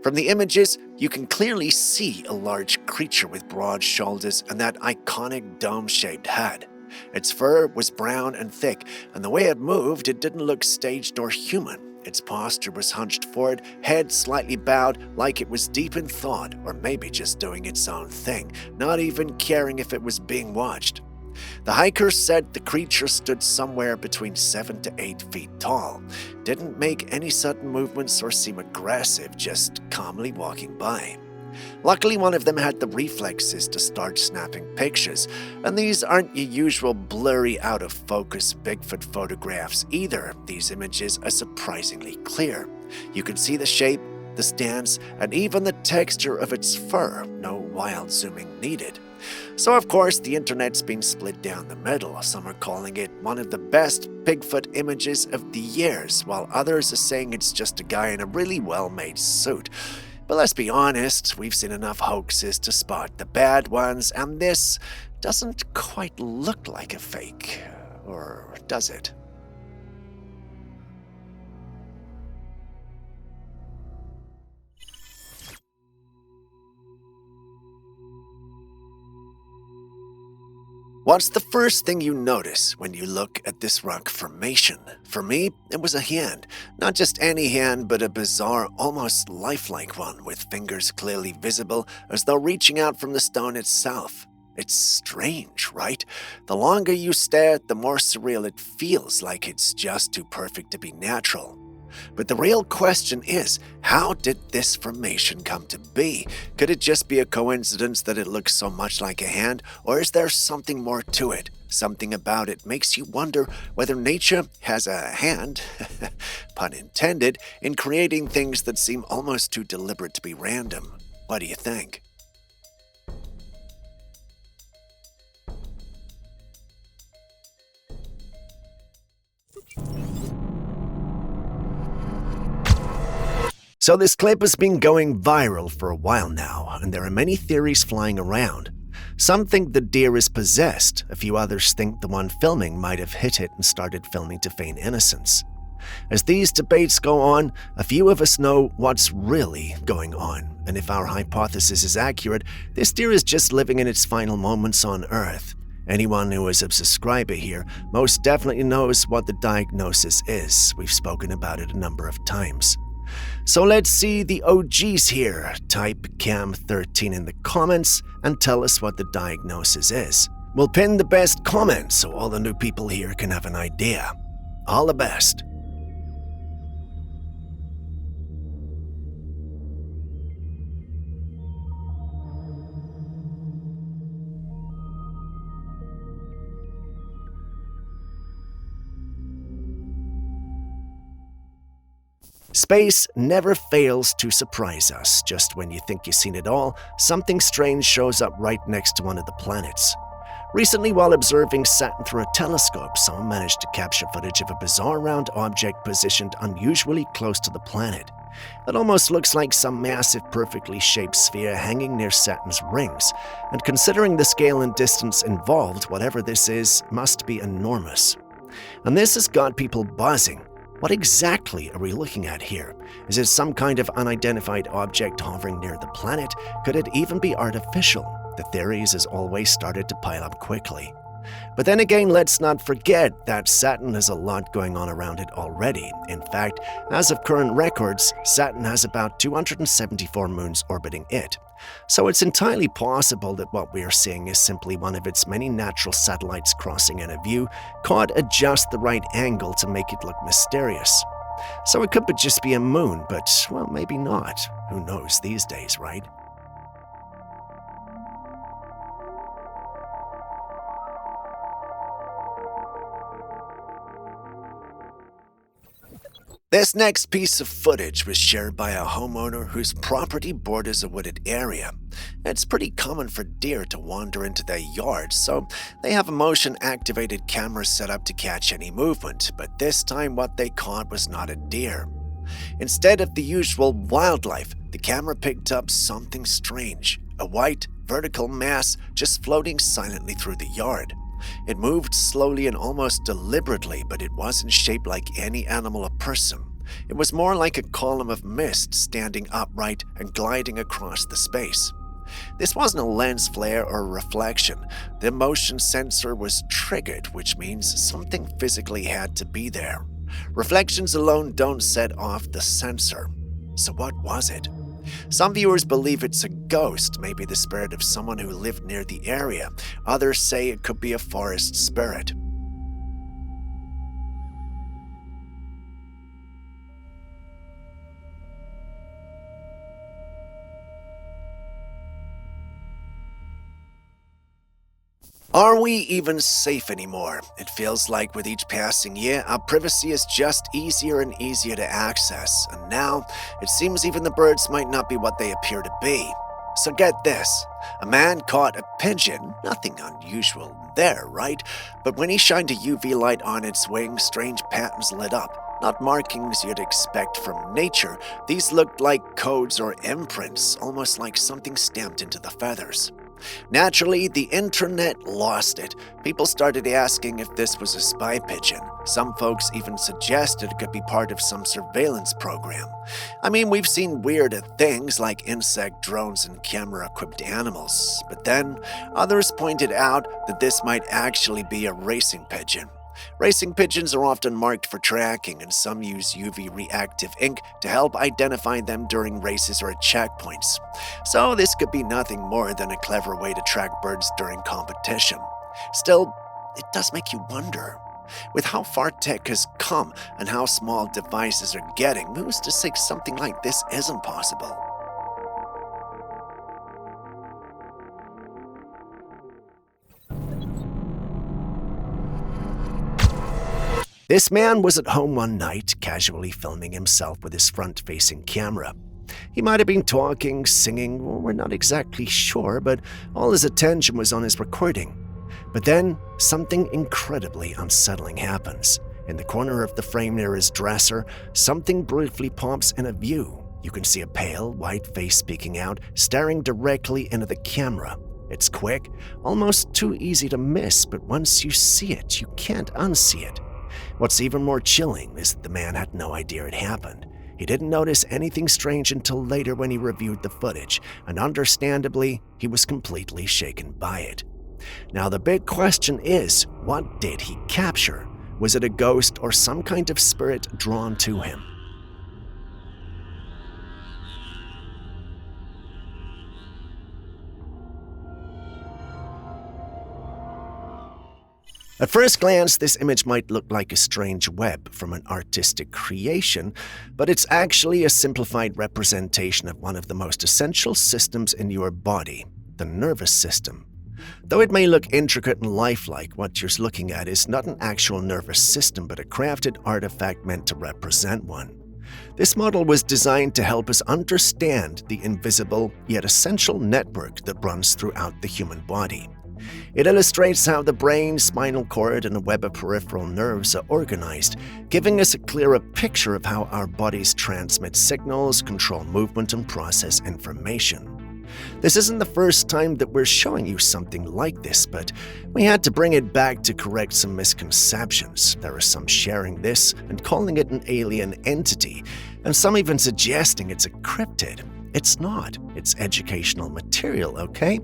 From the images, you can clearly see a large creature with broad shoulders and that iconic dome-shaped head. Its fur was brown and thick, and the way it moved, it didn't look staged or human. Its posture was hunched forward, head slightly bowed, like it was deep in thought, or maybe just doing its own thing, not even caring if it was being watched. The hikers said the creature stood somewhere between 7 to 8 feet tall, didn't make any sudden movements or seem aggressive, just calmly walking by. Luckily, one of them had the reflexes to start snapping pictures, and these aren't your usual blurry, out-of-focus Bigfoot photographs either. These images are surprisingly clear. You can see the shape, the stance, and even the texture of its fur. No wild zooming needed. So, of course, the internet's been split down the middle. Some are calling it one of the best Bigfoot images of the years, while others are saying it's just a guy in a really well-made suit. But let's be honest, we've seen enough hoaxes to spot the bad ones, and this doesn't quite look like a fake. Or does it? What's the first thing you notice when you look at this rock formation? For me, it was a hand. Not just any hand, but a bizarre, almost lifelike one with fingers clearly visible as though reaching out from the stone itself. It's strange, right? The longer you stare, the more surreal it feels, like it's just too perfect to be natural. But the real question is, how did this formation come to be? Could it just be a coincidence that it looks so much like a hand, or is there something more to it? Something about it makes you wonder whether nature has a hand, pun intended, in creating things that seem almost too deliberate to be random. What do you think? So this clip has been going viral for a while now, and there are many theories flying around. Some think the deer is possessed, a few others think the one filming might have hit it and started filming to feign innocence. As these debates go on, a few of us know what's really going on, and if our hypothesis is accurate, this deer is just living in its final moments on Earth. Anyone who is a subscriber here most definitely knows what the diagnosis is. We've spoken about it a number of times. So let's see the OGs here. Type Cam13 in the comments and tell us what the diagnosis is. We'll pin the best comments so all the new people here can have an idea. All the best. Space never fails to surprise us. Just when you think you've seen it all, something strange shows up right next to one of the planets. Recently, while observing Saturn through a telescope, someone managed to capture footage of a bizarre round object positioned unusually close to the planet. It almost looks like some massive, perfectly shaped sphere hanging near Saturn's rings, and considering the scale and distance involved, whatever this is must be enormous. And this has got people buzzing. What exactly are we looking at here? Is it some kind of unidentified object hovering near the planet? Could it even be artificial? The theories, as always, started to pile up quickly. But then again, let's not forget that Saturn has a lot going on around it already. In fact, as of current records, Saturn has about 274 moons orbiting it. So it's entirely possible that what we are seeing is simply one of its many natural satellites crossing in a view, caught at just the right angle to make it look mysterious. So it could just be a moon, but, well, maybe not. Who knows these days, right? This next piece of footage was shared by a homeowner whose property borders a wooded area. It's pretty common for deer to wander into their yards, so they have a motion-activated camera set up to catch any movement, but this time what they caught was not a deer. Instead of the usual wildlife, the camera picked up something strange, a white, vertical mass just floating silently through the yard. It moved slowly and almost deliberately, but it wasn't shaped like any animal or person. It was more like a column of mist standing upright and gliding across the space. This wasn't a lens flare or a reflection. The motion sensor was triggered, which means something physically had to be there. Reflections alone don't set off the sensor. So what was it? Some viewers believe it's a ghost, maybe the spirit of someone who lived near the area. Others say it could be a forest spirit. Are we even safe anymore? It feels like with each passing year, our privacy is just easier and easier to access, and now it seems even the birds might not be what they appear to be. So get this, a man caught a pigeon, nothing unusual there, right? But when he shined a UV light on its wings, strange patterns lit up. Not markings you'd expect from nature, these looked like codes or imprints, almost like something stamped into the feathers. Naturally, the internet lost it. People started asking if this was a spy pigeon. Some folks even suggested it could be part of some surveillance program. I mean, we've seen weirder things like insect drones and camera-equipped animals. But then, others pointed out that this might actually be a racing pigeon. Racing pigeons are often marked for tracking, and some use UV reactive ink to help identify them during races or at checkpoints. So this could be nothing more than a clever way to track birds during competition. Still, it does make you wonder. With how far tech has come and how small devices are getting, who's to say something like this isn't possible? This man was at home one night, casually filming himself with his front-facing camera. He might have been talking, singing, we're not exactly sure, but all his attention was on his recording. But then, something incredibly unsettling happens. In the corner of the frame near his dresser, something briefly pops in a view. You can see a pale, white face peeking out, staring directly into the camera. It's quick, almost too easy to miss, but once you see it, you can't unsee it. What's even more chilling is that the man had no idea it happened. He didn't notice anything strange until later when he reviewed the footage, and understandably, he was completely shaken by it. Now the big question is, what did he capture? Was it a ghost or some kind of spirit drawn to him? At first glance, this image might look like a strange web from an artistic creation, but it's actually a simplified representation of one of the most essential systems in your body, the nervous system. Though it may look intricate and lifelike, what you're looking at is not an actual nervous system, but a crafted artifact meant to represent one. This model was designed to help us understand the invisible yet essential network that runs throughout the human body. It illustrates how the brain, spinal cord, and a web of peripheral nerves are organized, giving us a clearer picture of how our bodies transmit signals, control movement, and process information. This isn't the first time that we're showing you something like this, but we had to bring it back to correct some misconceptions. There are some sharing this and calling it an alien entity, and some even suggesting it's a cryptid. It's not. It's educational material, okay?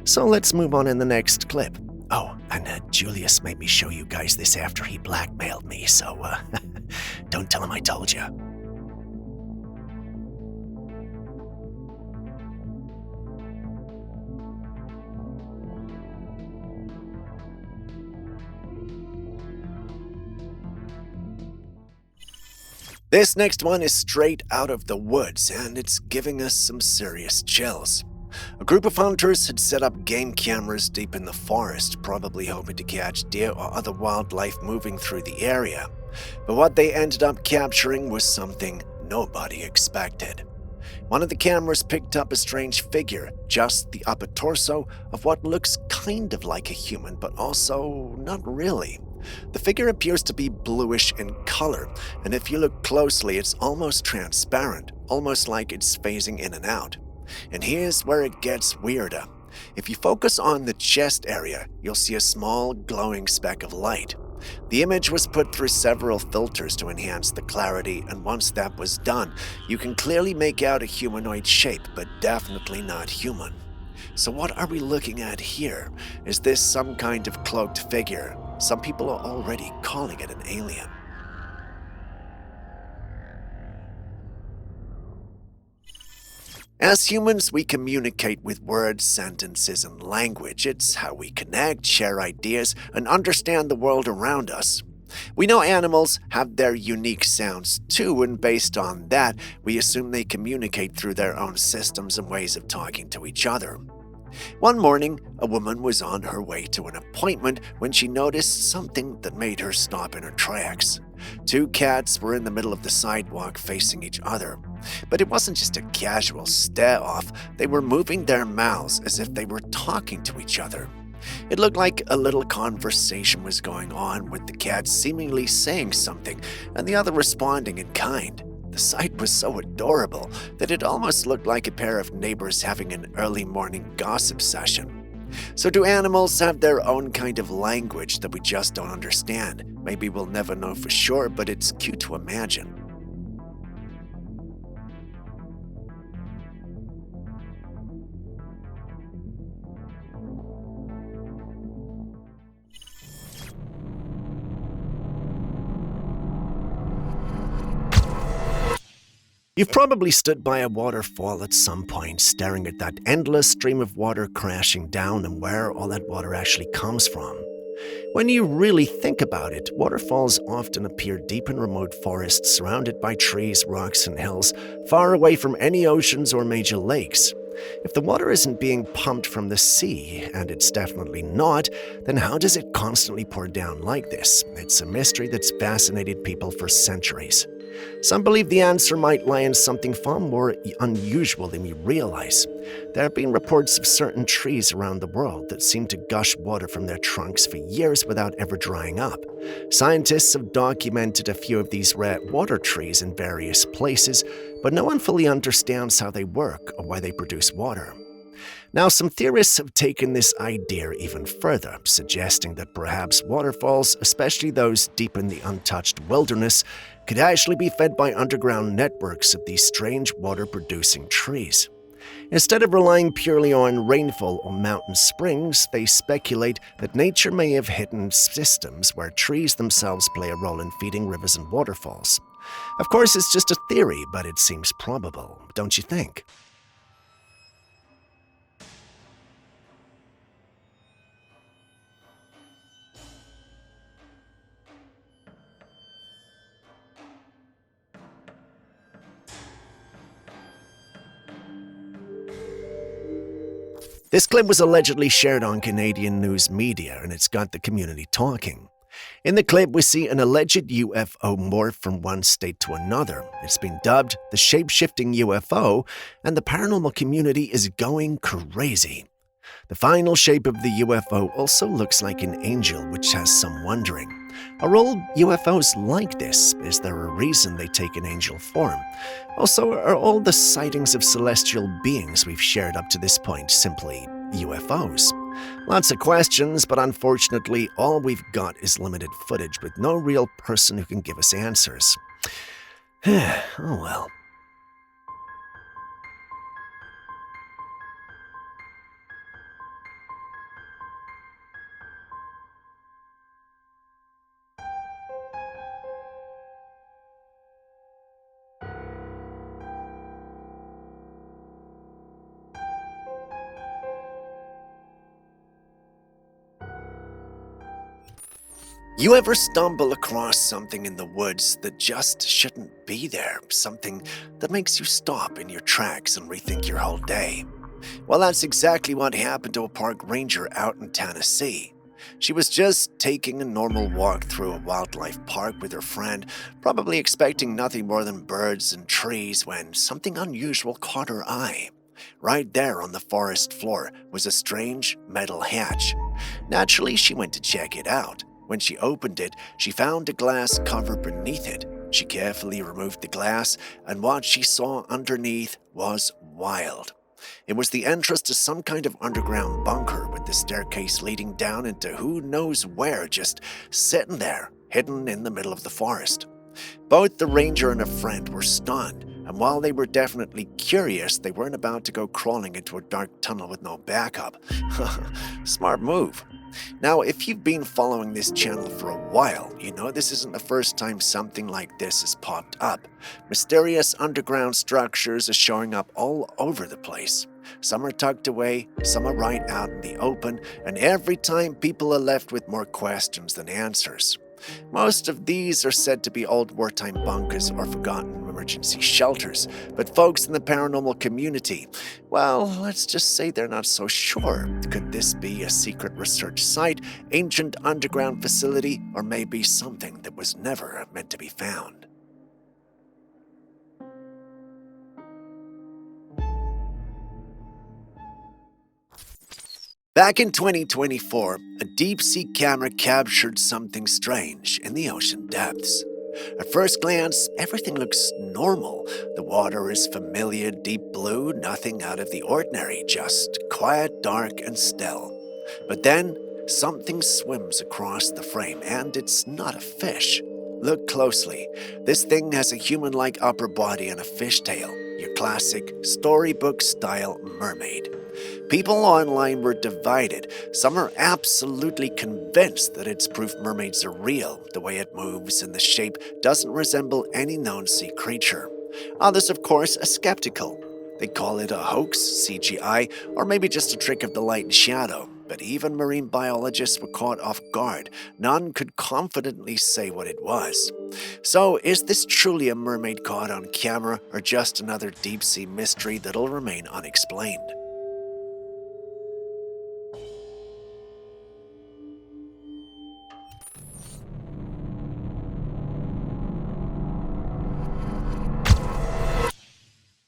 So let's move on in the next clip. Oh, And Julius made me show you guys this after he blackmailed me, so don't tell him I told you. This next one is straight out of the woods, and it's giving us some serious chills. A group of hunters had set up game cameras deep in the forest, probably hoping to catch deer or other wildlife moving through the area. But what they ended up capturing was something nobody expected. One of the cameras picked up a strange figure, just the upper torso of what looks kind of like a human, but also not really. The figure appears to be bluish in color, and if you look closely, it's almost transparent, almost like it's phasing in and out. And here's where it gets weirder. If you focus on the chest area, you'll see a small glowing speck of light. The image was put through several filters to enhance the clarity, and once that was done, you can clearly make out a humanoid shape, but definitely not human. So what are we looking at here? Is this some kind of cloaked figure? Some people are already calling it an alien. As humans, we communicate with words, sentences, and language. It's how we connect, share ideas, and understand the world around us. We know animals have their unique sounds too, and based on that, we assume they communicate through their own systems and ways of talking to each other. One morning, a woman was on her way to an appointment when she noticed something that made her stop in her tracks. Two cats were in the middle of the sidewalk facing each other. But it wasn't just a casual stare-off, they were moving their mouths as if they were talking to each other. It looked like a little conversation was going on, with the cat seemingly saying something and the other responding in kind. The sight was so adorable that it almost looked like a pair of neighbors having an early morning gossip session. So do animals have their own kind of language that we just don't understand? Maybe we'll never know for sure, but it's cute to imagine. You've probably stood by a waterfall at some point, staring at that endless stream of water crashing down and where all that water actually comes from. When you really think about it, waterfalls often appear deep in remote forests surrounded by trees, rocks, and hills, far away from any oceans or major lakes. If the water isn't being pumped from the sea, and it's definitely not, then how does it constantly pour down like this? It's a mystery that's fascinated people for centuries. Some believe the answer might lie in something far more unusual than we realize. There have been reports of certain trees around the world that seem to gush water from their trunks for years without ever drying up. Scientists have documented a few of these rare water trees in various places, but no one fully understands how they work or why they produce water. Now, some theorists have taken this idea even further, suggesting that perhaps waterfalls, especially those deep in the untouched wilderness, could actually be fed by underground networks of these strange water-producing trees. Instead of relying purely on rainfall or mountain springs, they speculate that nature may have hidden systems where trees themselves play a role in feeding rivers and waterfalls. Of course, it's just a theory, but it seems probable, don't you think? This clip was allegedly shared on Canadian news media, and it's got the community talking. In the clip, we see an alleged UFO morph from one state to another. It's been dubbed the shapeshifting UFO, and the paranormal community is going crazy. The final shape of the UFO also looks like an angel, which has some wondering. Are all UFOs like this? Is there a reason they take an angel form? Also, are all the sightings of celestial beings we've shared up to this point simply UFOs? Lots of questions, but unfortunately, all we've got is limited footage with no real person who can give us answers. Oh well. You ever stumble across something in the woods that just shouldn't be there? Something that makes you stop in your tracks and rethink your whole day? Well, that's exactly what happened to a park ranger out in Tennessee. She was just taking a normal walk through a wildlife park with her friend, probably expecting nothing more than birds and trees, when something unusual caught her eye. Right there on the forest floor was a strange metal hatch. Naturally, she went to check it out. When she opened it, she found a glass cover beneath it. She carefully removed the glass, and what she saw underneath was wild. It was the entrance to some kind of underground bunker with the staircase leading down into who knows where, just sitting there, hidden in the middle of the forest. Both the ranger and a friend were stunned, and while they were definitely curious, they weren't about to go crawling into a dark tunnel with no backup. Smart move. Now, if you've been following this channel for a while, you know this isn't the first time something like this has popped up. Mysterious underground structures are showing up all over the place. Some are tucked away, some are right out in the open, and every time people are left with more questions than answers. Most of these are said to be old wartime bunkers or forgotten emergency shelters, but folks in the paranormal community, well, let's just say they're not so sure. Could this be a secret research site, ancient underground facility, or maybe something that was never meant to be found? Back in 2024, a deep-sea camera captured something strange in the ocean depths. At first glance, everything looks normal. The water is familiar, deep blue, nothing out of the ordinary, just quiet, dark, and still. But then, something swims across the frame, and it's not a fish. Look closely. This thing has a human-like upper body and a fishtail, your classic storybook-style mermaid. People online were divided. Some are absolutely convinced that it's proof mermaids are real. The way it moves and the shape doesn't resemble any known sea creature. Others, of course, are skeptical. They call it a hoax, CGI, or maybe just a trick of the light and shadow. But even marine biologists were caught off guard. None could confidently say what it was. So, is this truly a mermaid caught on camera, or just another deep-sea mystery that'll remain unexplained?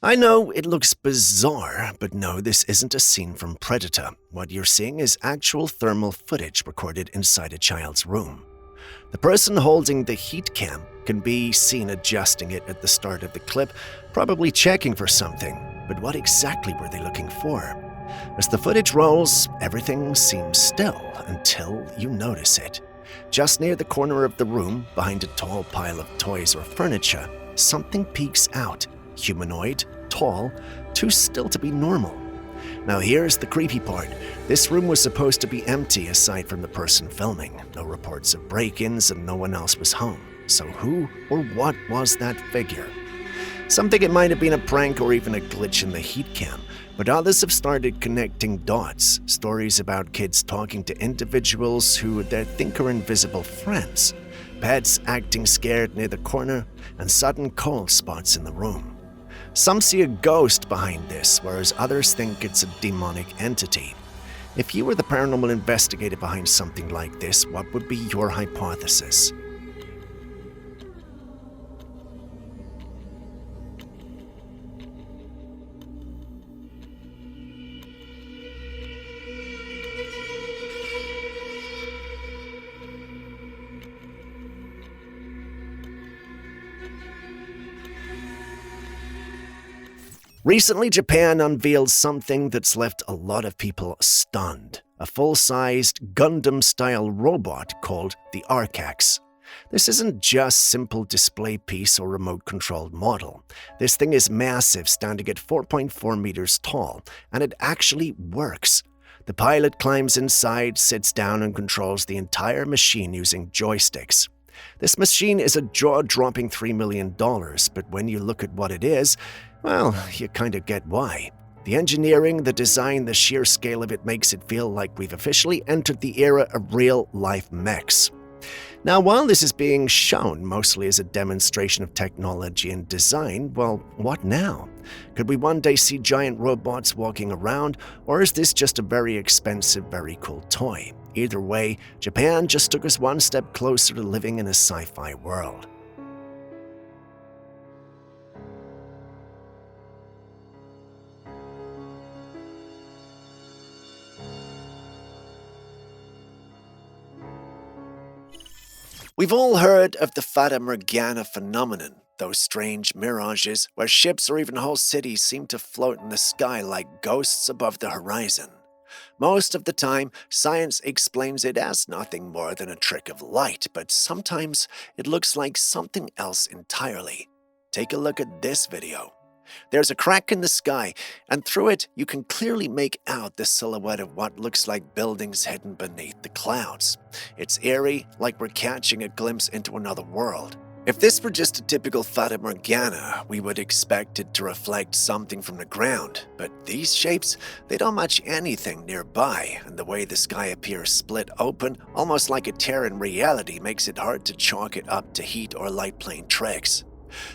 I know it looks bizarre, but no, this isn't a scene from Predator. What you're seeing is actual thermal footage recorded inside a child's room. The person holding the heat cam can be seen adjusting it at the start of the clip, probably checking for something. But what exactly were they looking for? As the footage rolls, everything seems still until you notice it. Just near the corner of the room, behind a tall pile of toys or furniture, something peeks out. Humanoid, tall, too still to be normal. Now here's the creepy part. This room was supposed to be empty aside from the person filming. No reports of break-ins and no one else was home. So who or what was that figure? Some think it might have been a prank or even a glitch in the heat cam, but others have started connecting dots. Stories about kids talking to individuals who they think are invisible friends, pets acting scared near the corner, and sudden cold spots in the room. Some see a ghost behind this, whereas others think it's a demonic entity. If you were the paranormal investigator behind something like this, what would be your hypothesis? Recently, Japan unveiled something that's left a lot of people stunned. A full-sized Gundam-style robot called the Arcax. This isn't just simple display piece or remote-controlled model. This thing is massive, standing at 4.4 meters tall, and it actually works. The pilot climbs inside, sits down, and controls the entire machine using joysticks. This machine is a jaw-dropping $3 million, but when you look at what it is, well, you kind of get why. The engineering, the design, the sheer scale of it makes it feel like we've officially entered the era of real-life mechs. Now, while this is being shown mostly as a demonstration of technology and design, well, what now? Could we one day see giant robots walking around, or is this just a very expensive, very cool toy? Either way, Japan just took us one step closer to living in a sci-fi world. We've all heard of the Fata Morgana phenomenon, those strange mirages where ships or even whole cities seem to float in the sky like ghosts above the horizon. Most of the time, science explains it as nothing more than a trick of light, but sometimes it looks like something else entirely. Take a look at this video. There's a crack in the sky, and through it you can clearly make out the silhouette of what looks like buildings hidden beneath the clouds. It's eerie, like we're catching a glimpse into another world. If this were just a typical Fata Morgana, we would expect it to reflect something from the ground, but these shapes, they don't match anything nearby, and the way the sky appears split open, almost like a tear in reality, makes it hard to chalk it up to heat or light plane tricks.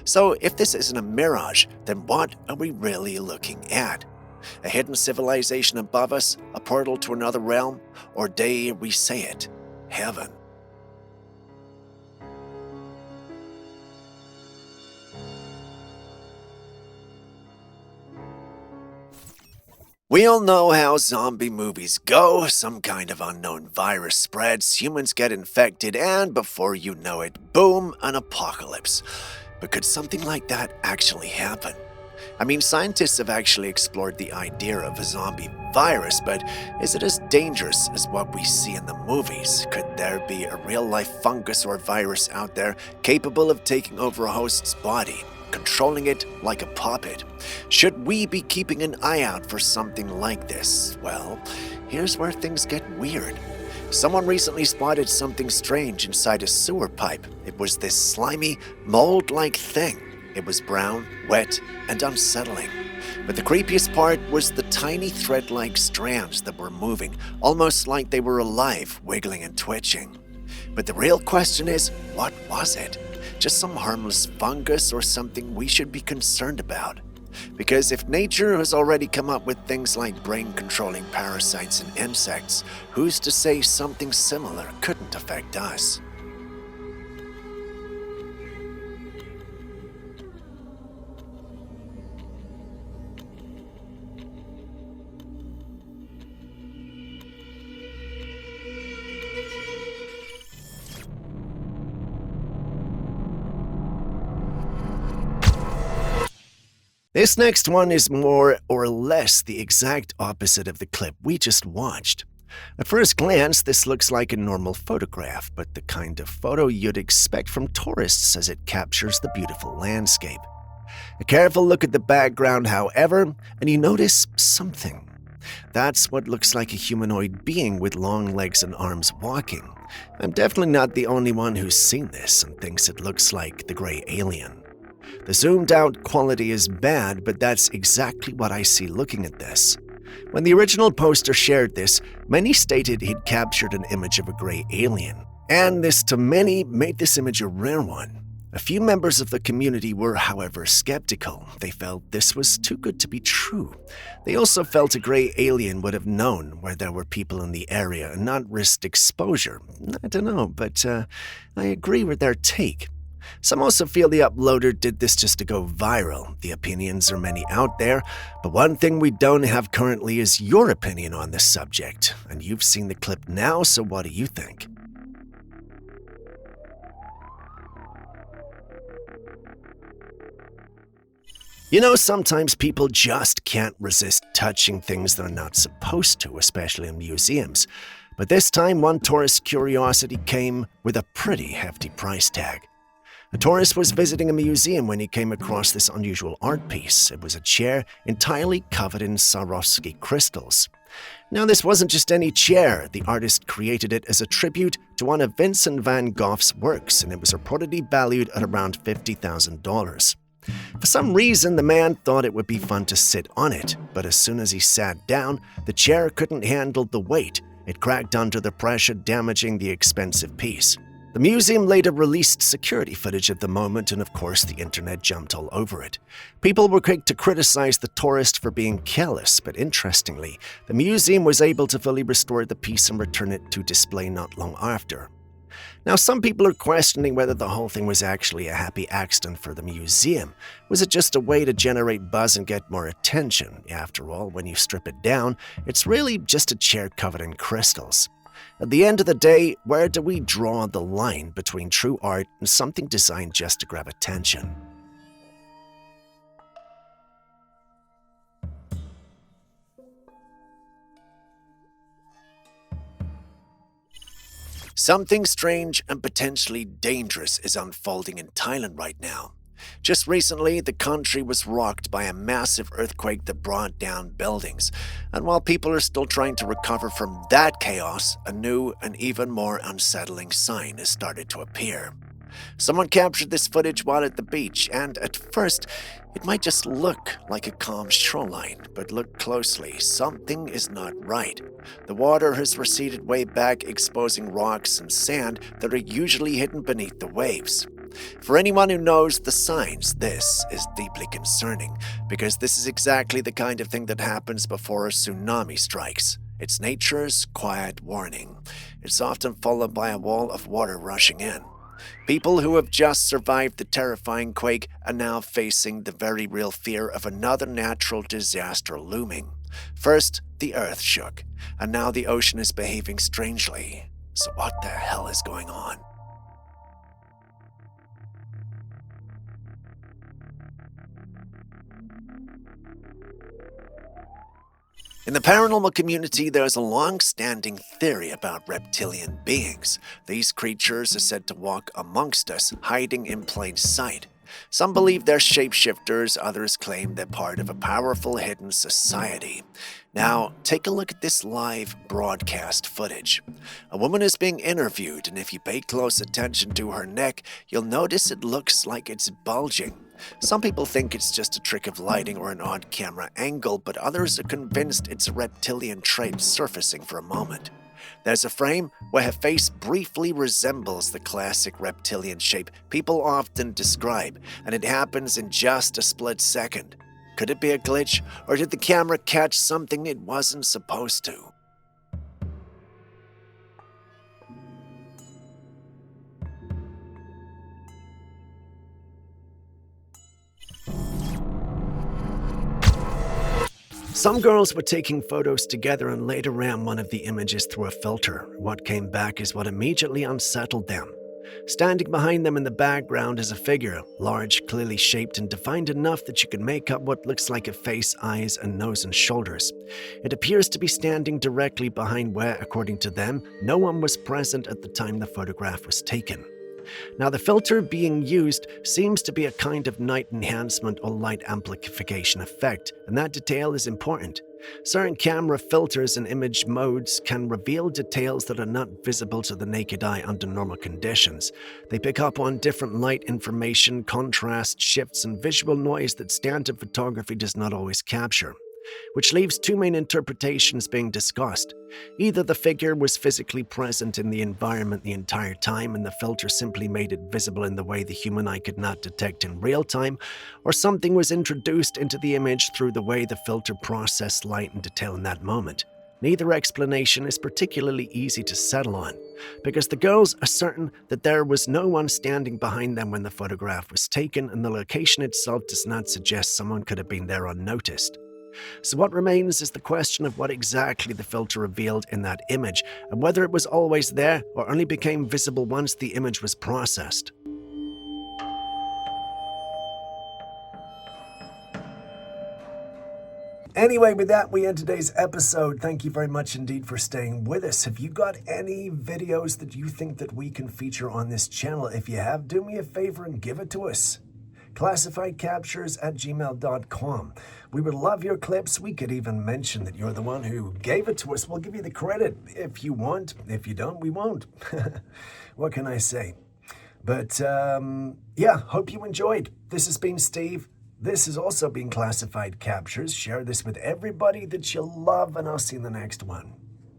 So if this isn't a mirage, then what are we really looking at? A hidden civilization above us, a portal to another realm, or dare we say it, heaven? We all know how zombie movies go. Some kind of unknown virus spreads, humans get infected, and before you know it, boom, an apocalypse. But could something like that actually happen? I mean, scientists have actually explored the idea of a zombie virus, but is it as dangerous as what we see in the movies? Could there be a real-life fungus or virus out there capable of taking over a host's body, controlling it like a puppet? Should we be keeping an eye out for something like this? Well, here's where things get weird. Someone recently spotted something strange inside a sewer pipe. It was this slimy, mold-like thing. It was brown, wet, and unsettling. But the creepiest part was the tiny thread-like strands that were moving, almost like they were alive, wiggling and twitching. But the real question is, what was it? Just some harmless fungus or something we should be concerned about? Because if nature has already come up with things like brain-controlling parasites and insects, who's to say something similar couldn't affect us? This next one is more or less the exact opposite of the clip we just watched. At first glance, this looks like a normal photograph, but the kind of photo you'd expect from tourists as it captures the beautiful landscape. A careful look at the background, however, and you notice something. That's what looks like a humanoid being with long legs and arms walking. I'm definitely not the only one who's seen this and thinks it looks like the gray alien. The zoomed-out quality is bad, but that's exactly what I see looking at this. When the original poster shared this, many stated he'd captured an image of a gray alien, and this to many made this image a rare one. A few members of the community were, however, skeptical. They felt this was too good to be true. They also felt a gray alien would have known where there were people in the area and not risked exposure. I don't know, but I agree with their take. Some also feel the uploader did this just to go viral. The opinions are many out there, but one thing we don't have currently is your opinion on this subject. And you've seen the clip now, so what do you think? You know, sometimes people just can't resist touching things they're not supposed to, especially in museums. But this time, one tourist curiosity came with a pretty hefty price tag. A tourist was visiting a museum when he came across this unusual art piece. It was a chair entirely covered in Swarovski crystals. Now, this wasn't just any chair. The artist created it as a tribute to one of Vincent van Gogh's works, and it was reportedly valued at around $50,000. For some reason, the man thought it would be fun to sit on it, but as soon as he sat down, the chair couldn't handle the weight. It cracked under the pressure, damaging the expensive piece. The museum later released security footage of the moment, and of course the internet jumped all over it. People were quick to criticize the tourist for being careless, but interestingly, the museum was able to fully restore the piece and return it to display not long after. Now, some people are questioning whether the whole thing was actually a happy accident for the museum. Was it just a way to generate buzz and get more attention? After all, when you strip it down, it's really just a chair covered in crystals. At the end of the day, where do we draw the line between true art and something designed just to grab attention? Something strange and potentially dangerous is unfolding in Thailand right now. Just recently, the country was rocked by a massive earthquake that brought down buildings. And while people are still trying to recover from that chaos, a new and even more unsettling sign has started to appear. Someone captured this footage while at the beach, and at first, it might just look like a calm shoreline, but look closely, something is not right. The water has receded way back, exposing rocks and sand that are usually hidden beneath the waves. For anyone who knows the signs, this is deeply concerning, because this is exactly the kind of thing that happens before a tsunami strikes. It's nature's quiet warning. It's often followed by a wall of water rushing in. People who have just survived the terrifying quake are now facing the very real fear of another natural disaster looming. First, the earth shook, and now the ocean is behaving strangely. So what the hell is going on? In the paranormal community, there's a long-standing theory about reptilian beings. These creatures are said to walk amongst us, hiding in plain sight. Some believe they're shapeshifters, others claim they're part of a powerful hidden society. Now, take a look at this live broadcast footage. A woman is being interviewed, and if you pay close attention to her neck, you'll notice it looks like it's bulging. Some people think it's just a trick of lighting or an odd camera angle, but others are convinced it's a reptilian trait surfacing for a moment. There's a frame where her face briefly resembles the classic reptilian shape people often describe, and it happens in just a split second. Could it be a glitch, or did the camera catch something it wasn't supposed to? Some girls were taking photos together and later ran one of the images through a filter. What came back is what immediately unsettled them. Standing behind them in the background is a figure, large, clearly shaped and defined enough that you can make up what looks like a face, eyes, and nose and shoulders. It appears to be standing directly behind where, according to them, no one was present at the time the photograph was taken. Now, the filter being used seems to be a kind of night enhancement or light amplification effect, and that detail is important. Certain camera filters and image modes can reveal details that are not visible to the naked eye under normal conditions. They pick up on different light information, contrast shifts, and visual noise that standard photography does not always capture, which leaves two main interpretations being discussed. Either the figure was physically present in the environment the entire time and the filter simply made it visible in the way the human eye could not detect in real time, or something was introduced into the image through the way the filter processed light and detail in that moment. Neither explanation is particularly easy to settle on, because the girls are certain that there was no one standing behind them when the photograph was taken, and the location itself does not suggest someone could have been there unnoticed. So what remains is the question of what exactly the filter revealed in that image, and whether it was always there or only became visible once the image was processed. Anyway, with that, we end today's episode. Thank you very much indeed for staying with us. Have you got any videos that you think that we can feature on this channel? If you have, do me a favor and give it to us. classifiedcaptures@gmail.com. We would love your clips. We could even mention that you're the one who gave it to us. We'll give you the credit if you want. If you don't, we won't. What can I say? But yeah, hope you enjoyed. This has been Steve. This has also been Classified Captures. Share this with everybody that you love, and I'll see you in the next one.